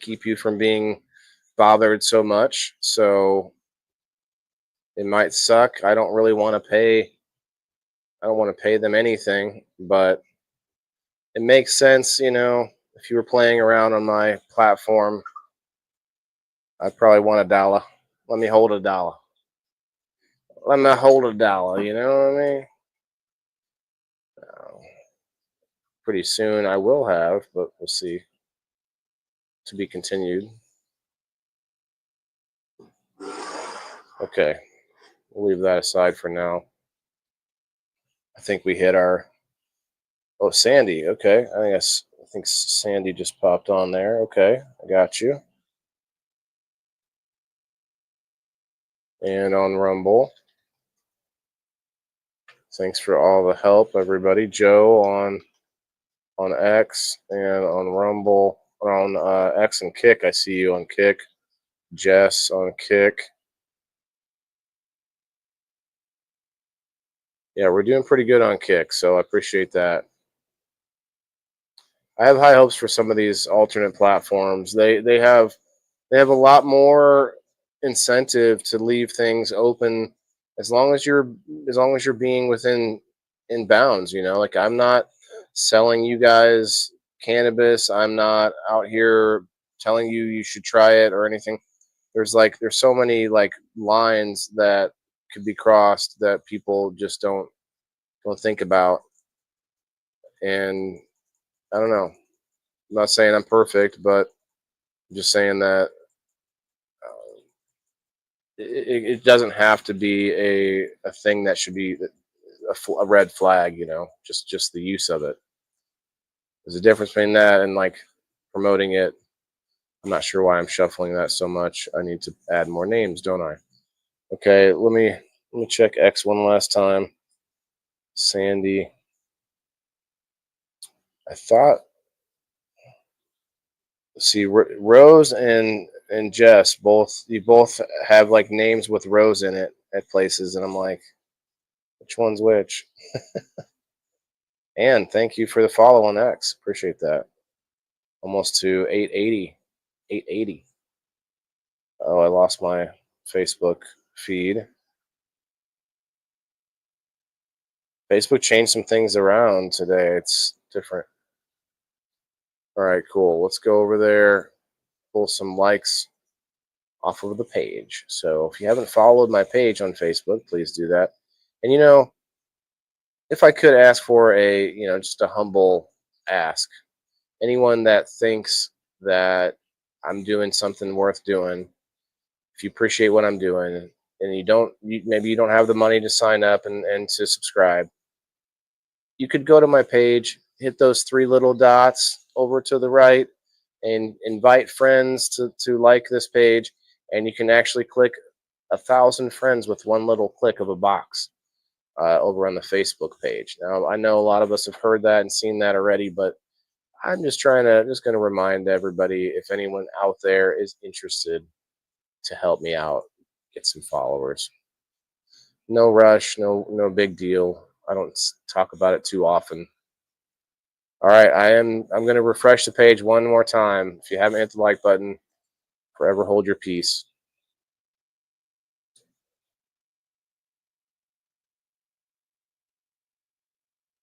Speaker 1: keep you from being bothered so much. So it might suck. I don't really want to pay. I don't want to pay them anything, but it makes sense, if you were playing around on my platform, I'd probably want $1. Let me hold $1. Let me hold $1. You know what I mean? Uh, Pretty soon I will have, but we'll see. To be continued. Okay, we'll leave that aside for now. I think we hit our. Oh, Sandy. Okay, I think Sandy just popped on there. Okay, I got you. And on Rumble. Thanks for all the help, everybody. Joe on X and on Rumble, on X and Kick. I see you on Kick. Jess on Kick. Yeah, we're doing pretty good on Kick, so I appreciate that. I have high hopes for some of these alternate platforms. They have a lot more incentive to leave things open as long as you're being within in bounds, like I'm not selling you guys cannabis. I'm not out here telling you should try it or anything. There's so many like lines that could be crossed that people just don't think about. And I don't know. I'm not saying I'm perfect, but I'm just saying that it doesn't have to be a thing that should be a red flag, just the use of it. There's a difference between that and like promoting it. I'm not sure why I'm shuffling that so much. I need to add more names, don't I? Okay, let me check X one last time. Sandy. I thought. See, Rose and Jess you both have like names with Rose in it at places, and I'm like, which one's which? And thank you for the follow on X. Appreciate that. Almost to 880. 880. Oh, I lost my Facebook feed. Facebook changed some things around today. It's different. All right, cool. Let's go over there, pull some likes off of the page. So if you haven't followed my page on Facebook, please do that. And if I could ask for just a humble ask, anyone that thinks that I'm doing something worth doing, if you appreciate what I'm doing and maybe you don't have the money to sign up and to subscribe, you could go to my page, hit those three little dots over to the right, and invite friends to like this page. And you can actually click 1,000 friends with one little click of a box over on the Facebook page. Now, I know a lot of us have heard that and seen that already, but I'm just going to remind everybody, if anyone out there is interested, to help me out, get some followers. No rush, no big deal. I don't talk about it too often. All right, I'm going to refresh the page one more time. If you haven't hit the like button, forever hold your peace.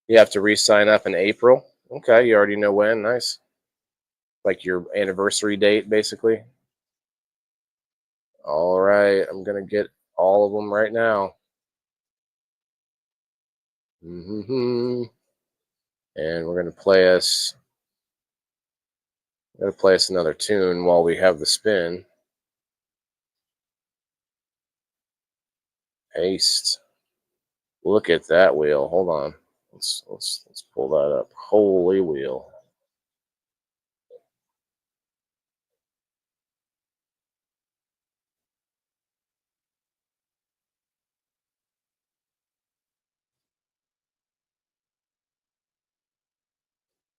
Speaker 1: You have to re-sign up in April. Okay, you already know when. Nice. Like your anniversary date, basically. All right, I'm going to get all of them right now. Mm-hmm. And we're going to play us another tune while we have the spin. Paste. Look at that wheel. Hold on. Let's pull that up. Holy wheel.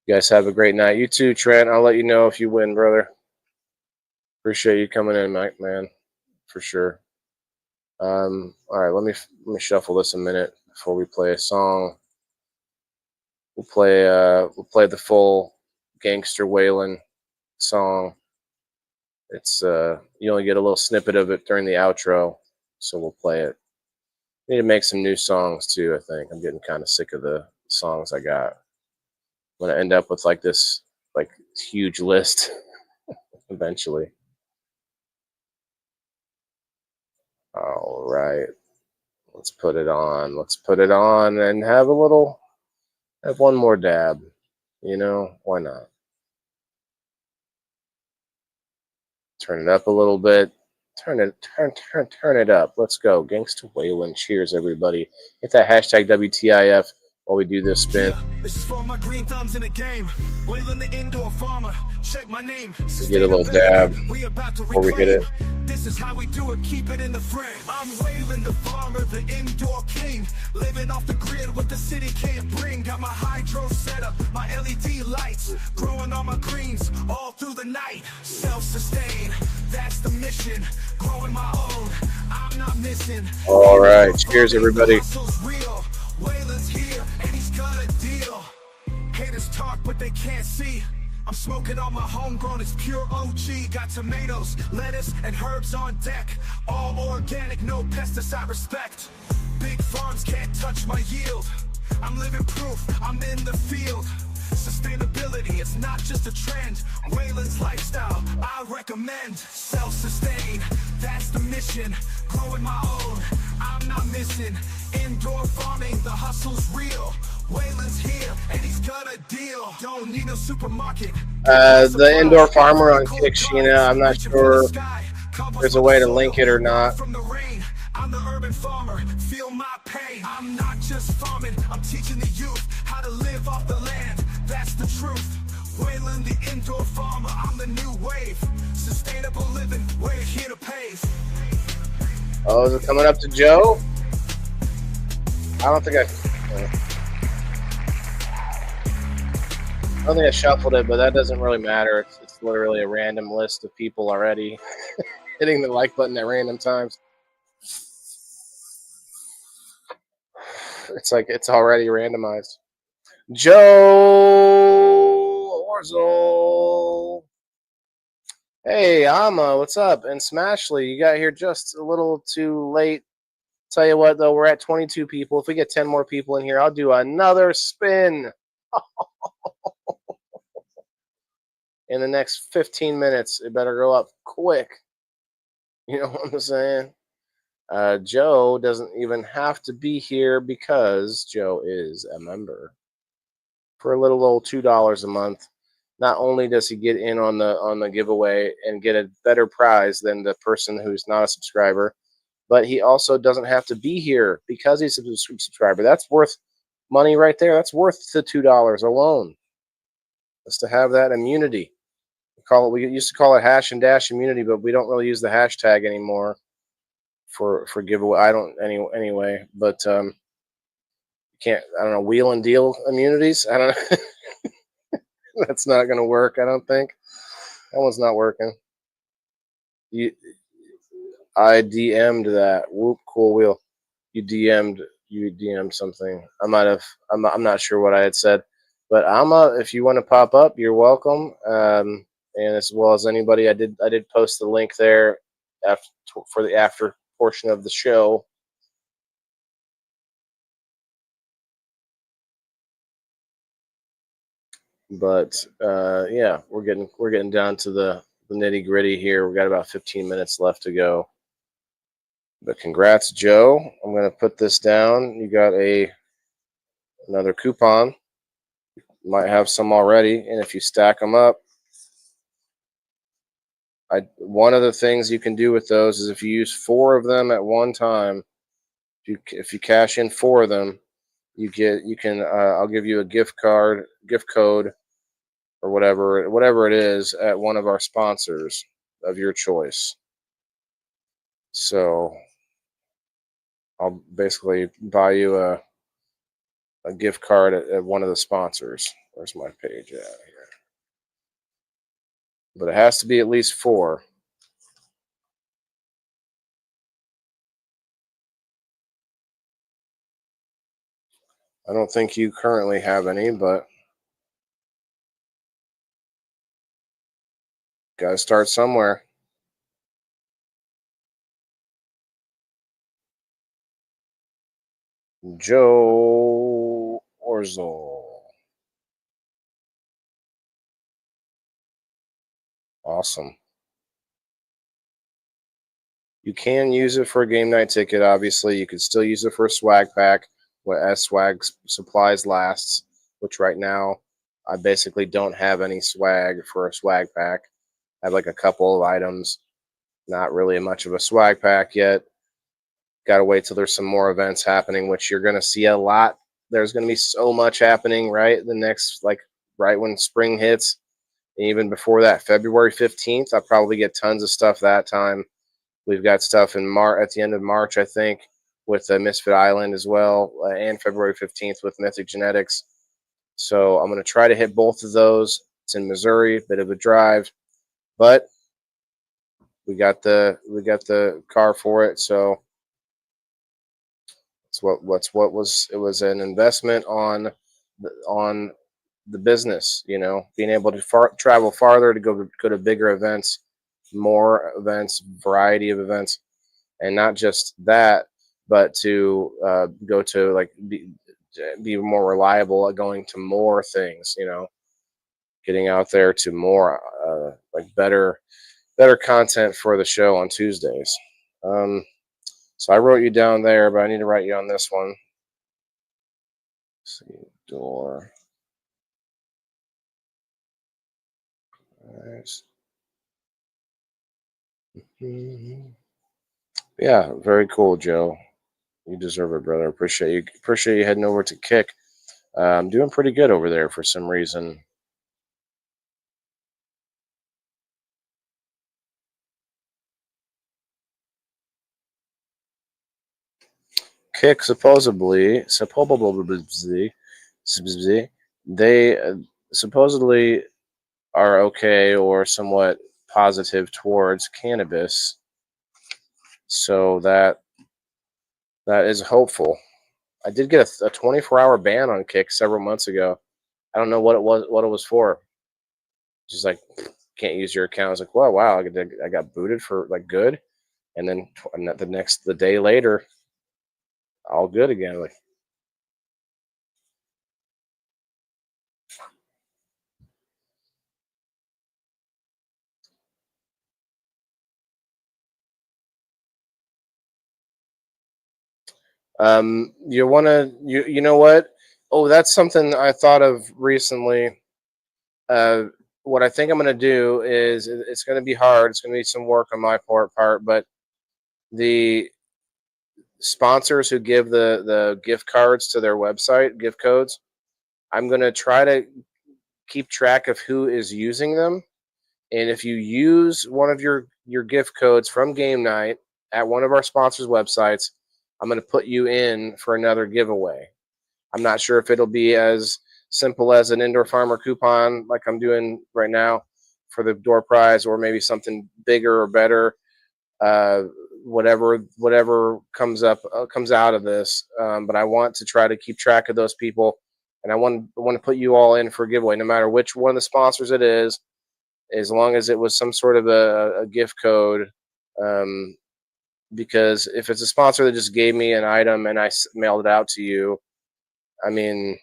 Speaker 1: You guys have a great night. You too, Trent. I'll let you know if you win, brother. Appreciate you coming in, Mike, man, for sure. All right, let me shuffle this a minute before we play a song. We'll play the full Gangster Waylon song. It's you only get a little snippet of it during the outro, so we'll play it. Need to make some new songs too, I think. I'm getting kind of sick of the songs I got. I'm gonna end up with like this like huge list eventually. All right. Let's put it on. Let's put it on and have one more dab. Why not? Turn it up a little bit. Turn it up. Let's go. Gangsta Waylon. Cheers, everybody. Hit that hashtag WTIF while we do this spin.
Speaker 2: This is for my green thumbs in the game. Waylon the indoor farmer. Check my name.
Speaker 1: Get a little dab before we hit it.
Speaker 2: This is how we do it, keep it in the frame. I'm Waylon the farmer, the indoor king. Living off the grid, what the city can't bring. Got my hydro set up, my LED lights. Growing all my greens, all through the night. Self-sustain, that's the mission. Growing my own, I'm not missing.
Speaker 1: All right, cheers everybody.
Speaker 2: Waylon's here, and he's got a deal. Haters talk, but they can't see. I'm smoking on my homegrown, it's pure OG. Got tomatoes, lettuce, and herbs on deck. All organic, no pesticide respect. Big farms can't touch my yield. I'm living proof, I'm in the field. Sustainability, it's not just a trend. Waylon's lifestyle, I recommend. Self-sustain, that's the mission. Growing my own, I'm not missing. Indoor farming, the hustle's real. Waylon's here, and he's got a deal. Don't need no supermarket.
Speaker 1: The indoor farmer on Kick Sheena, I'm not sure if there's a way to link it or not.
Speaker 2: From the rain, I'm the urban farmer, feel my pain. I'm not just farming, I'm teaching the youth how to live off the land. That's the truth. Waylon the indoor farmer, I'm the new wave. Sustainable living, we're here to pave.
Speaker 1: Oh, is it coming up to Joe? I don't think I shuffled it, but that doesn't really matter. It's literally a random list of people already hitting the like button at random times. It's like it's already randomized. Joe Orzel. Hey, Amma, what's up? And Smashley, you got here just a little too late. Tell you what, though, we're at 22 people. If we get 10 more people in here, I'll do another spin. In the next 15 minutes, it better go up quick. You know what I'm saying? Joe doesn't even have to be here because Joe is a member. For a little old $2 a month, not only does he get in on the giveaway and get a better prize than the person who's not a subscriber, but he also doesn't have to be here because he's a subscriber. That's worth money right there. That's worth the $2 alone. Just to have that immunity. We used to call it hash and dash immunity, but we don't really use the hashtag anymore for giveaway. I don't anyway, but I don't know, wheel and deal immunities. I don't know. That's not going to work. I don't think that one's not working. I DM'd that. Whoop, cool wheel. You DM'd something. I'm not sure what I had said, but if you want to pop up, you're welcome. And as well as anybody, I did post the link there for the after portion of the show. But yeah, we're getting down to the nitty gritty here. We've got about 15 minutes left to go. But congrats, Joe. I'm gonna put this down. You got another coupon. You might have some already, and if you stack them up, one of the things you can do with those is if you use 4 of them at one time, if you cash in 4 of them, I'll give you a gift code, or whatever it is at one of our sponsors of your choice. So I'll basically buy you a gift card at one of the sponsors. Where's my page at here? But it has to be at least 4. I don't think you currently have any, but got to start somewhere. Joe Orzel. Awesome. You can use it for a game night ticket, obviously. You can still use it for a swag pack as swag supplies lasts, which right now I basically don't have any swag for a swag pack. I have like a couple of items, not really much of a swag pack yet. Got to wait till there's some more events happening, which you're going to see a lot. There's going to be so much happening, right? The next, like, right when spring hits, and even before that, February 15th, I'll probably get tons of stuff that time. We've got stuff in at the end of March, I think, with Misfit Island as well, and February 15th with Mythic Genetics. So I'm going to try to hit both of those. It's in Missouri, bit of a drive, but we got the car for it. So it's what was it was an investment on the business. You know, being able to travel farther to go to bigger events, more events, variety of events. And not just that, but to go to like be more reliable at going to more things, you know, getting out there to more like better content for the show on Tuesdays. So I wrote you down there, but I need to write you on this one. Let's see, door. Nice. Yeah, very cool, Joe. You deserve it, brother. Appreciate you heading over to Kick. I'm doing pretty good over there for some reason. Kick supposedly they supposedly are okay or somewhat positive towards cannabis, so that is hopeful. I did get a 24-hour ban on Kick several months ago. I don't know what it was for. Just like, can't use your account. I was like, well, wow, I got booted for like good, and then the day later, all good again. Like, you know what? Oh, that's something I thought of recently. Uh, what I think I'm going to do is it's going to be hard. It's going to be some work on my part, but the sponsors who give the gift cards to their website, gift codes, I'm going to try to keep track of who is using them. And if you use one of your gift codes from game night at one of our sponsors' websites, I'm going to put you in for another giveaway. I'm not sure if it'll be as simple as an indoor farmer coupon like I'm doing right now for the door prize, or maybe something bigger or better. Uh, whatever comes out of this. But I want to try to keep track of those people, and I want to put you all in for a giveaway, no matter which one of the sponsors it is, as long as it was some sort of a gift code. Because if it's a sponsor that just gave me an item and I mailed it out to you, I mean,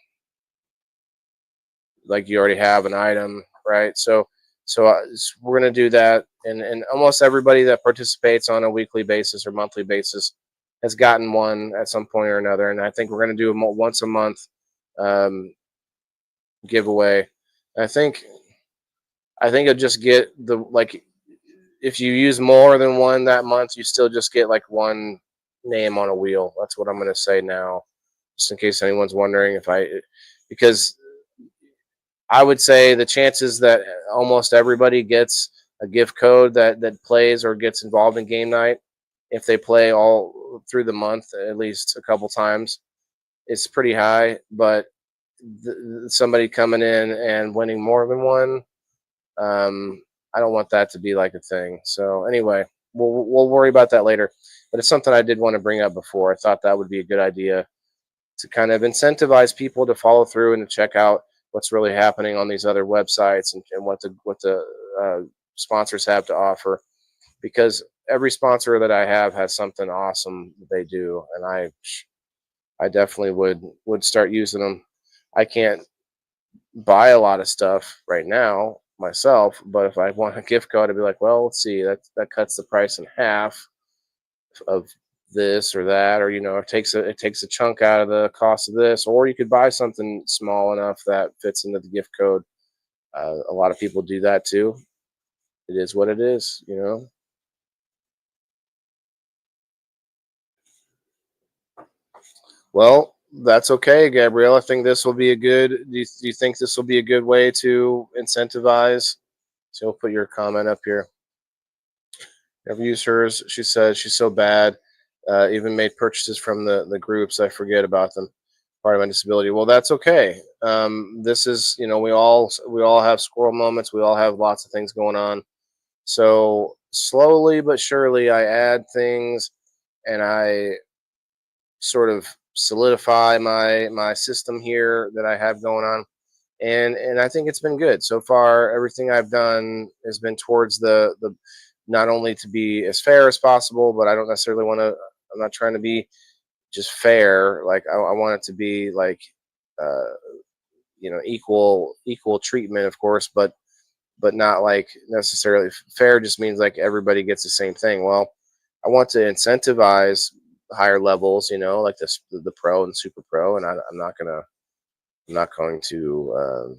Speaker 1: like, you already have an item, right? So we're gonna do that, and almost everybody that participates on a weekly basis or monthly basis has gotten one at some point or another, and I think we're gonna do a once a month um, giveaway. I think it'll just get the like if you use more than one that month, you still just get like one name on a wheel. That's what I'm gonna say now, just in case anyone's wondering because I would say the chances that almost everybody gets a gift code that plays or gets involved in game night, if they play all through the month at least a couple times, it's pretty high, but somebody coming in and winning more than one, um, I don't want that to be like a thing. So anyway, we'll worry about that later. But it's something I did want to bring up before. I thought that would be a good idea to kind of incentivize people to follow through and to check out what's really happening on these other websites, and what the sponsors have to offer. Because every sponsor that I have has something awesome that they do, and I definitely would start using them. I can't buy a lot of stuff right now myself, but if I want a gift card, I'd be like, well, let's see, that cuts the price in half of this or that, or it takes a chunk out of the cost of this, or you could buy something small enough that fits into the gift code. A lot of people do that too. It is what it is. Well, that's okay, Gabrielle. I think this will be a good. Do you think this will be a good way to incentivize? So we'll put your comment up here. Never used hers. She says she's so bad. Even made purchases from the groups. I forget about them. Part of my disability. Well, that's okay. This is, we all have squirrel moments. We all have lots of things going on. So slowly but surely, I add things, and I sort of solidify my system here that I have going on, and I think it's been good so far. Everything I've done has been towards the not only to be as fair as possible, but I don't necessarily want to. I'm not trying to be just fair. Like I want it to be like uh, equal treatment, of course, but not like necessarily fair. Just means like everybody gets the same thing. Well, I want to incentivize higher levels, like this the pro and super pro, and I'm not going to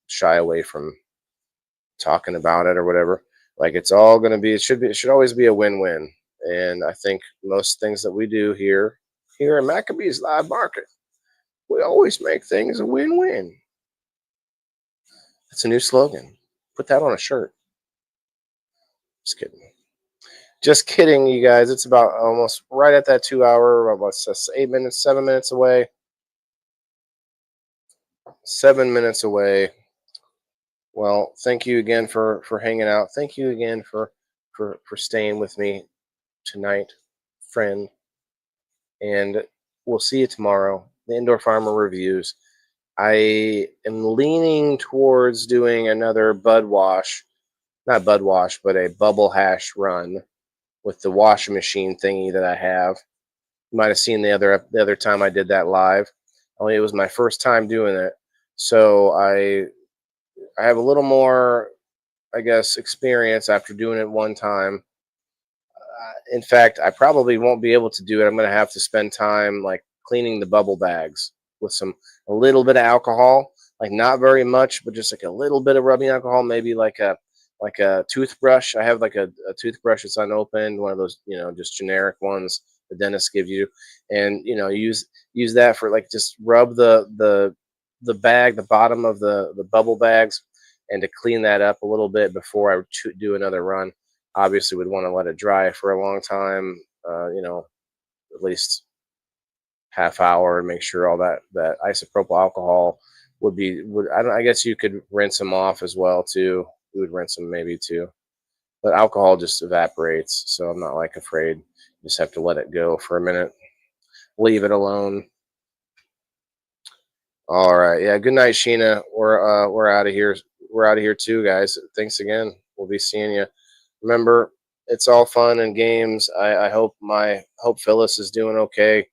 Speaker 1: shy away from talking about it or whatever. Like it's all going to be. It should always be a win-win. And I think most things that we do here in Maccabee's Live Market, we always make things a win-win. It's a new slogan. Put that on a shirt. Just kidding. Just kidding, you guys. It's about almost right at that 2 hour. What's this? 8 minutes, 7 minutes away. 7 minutes away. Well, thank you again for hanging out. Thank you again for staying with me tonight, friend. And we'll see you tomorrow. The Indoor Farmer reviews. I am leaning towards doing another bud wash, not bud wash, but a bubble hash run with the washing machine thingy that I have. You might have seen the other time I did that live. Only it was my first time doing it, so I have a little more, I guess, experience after doing it one time. In fact, I probably won't be able to do it. I'm going to have to spend time like cleaning the bubble bags with a little bit of alcohol, like not very much, but just like a little bit of rubbing alcohol, maybe like a toothbrush. I have like a toothbrush that's unopened, one of those, just generic ones the dentist give you, and use that for like just rub the bag, the bottom of the bubble bags, and to clean that up a little bit before I do another run. Obviously, would want to let it dry for a long time, at least half hour, and make sure all that isopropyl alcohol would I guess you could rinse them off as well too. You would rinse them maybe too, but alcohol just evaporates, so I'm not like afraid. You just have to let it go for a minute, leave it alone. All right, yeah. Good night, Sheena. We're out of here. We're out of here too, guys. Thanks again. We'll be seeing you. Remember, it's all fun and games. I hope Phyllis is doing okay.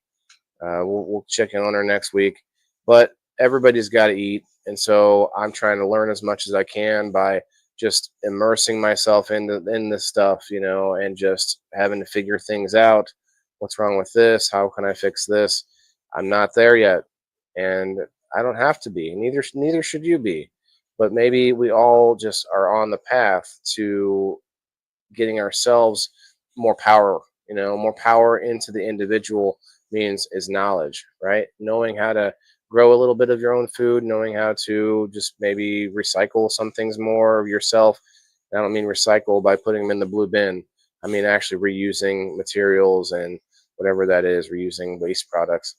Speaker 1: We'll check in on her next week. But everybody's got to eat, and so I'm trying to learn as much as I can by just immersing myself in this stuff, and just having to figure things out. What's wrong with this? How can I fix this? I'm not there yet, and I don't have to be. Neither should you be. But maybe we all just are on the path to getting ourselves more power. More power into the individual means is knowledge, right? Knowing how to grow a little bit of your own food, knowing how to just maybe recycle some things more of yourself. And I don't mean recycle by putting them in the blue bin. I mean actually reusing materials and whatever that is, reusing waste products.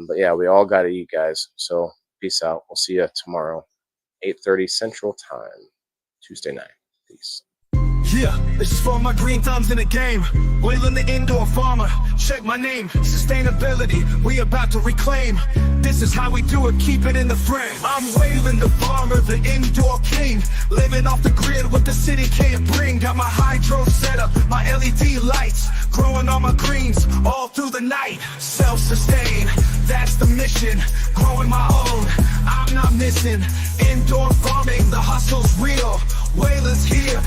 Speaker 1: But yeah, we all got to eat, guys. So peace out. We'll see you tomorrow, 8:30 Central Time, Tuesday night. Peace.
Speaker 2: Yeah, this is for my green thumbs in the game. Wailing the indoor farmer, check my name. Sustainability, we about to reclaim. This is how we do it, keep it in the frame. I'm Wailing the farmer, the indoor king. Living off the grid, what the city can't bring. Got my hydro set up, my LED lights. Growing all my greens, all through the night. Self-sustain, that's the mission. Growing my own, I'm not missing. Indoor farming, the hustle's real. Whaler's here.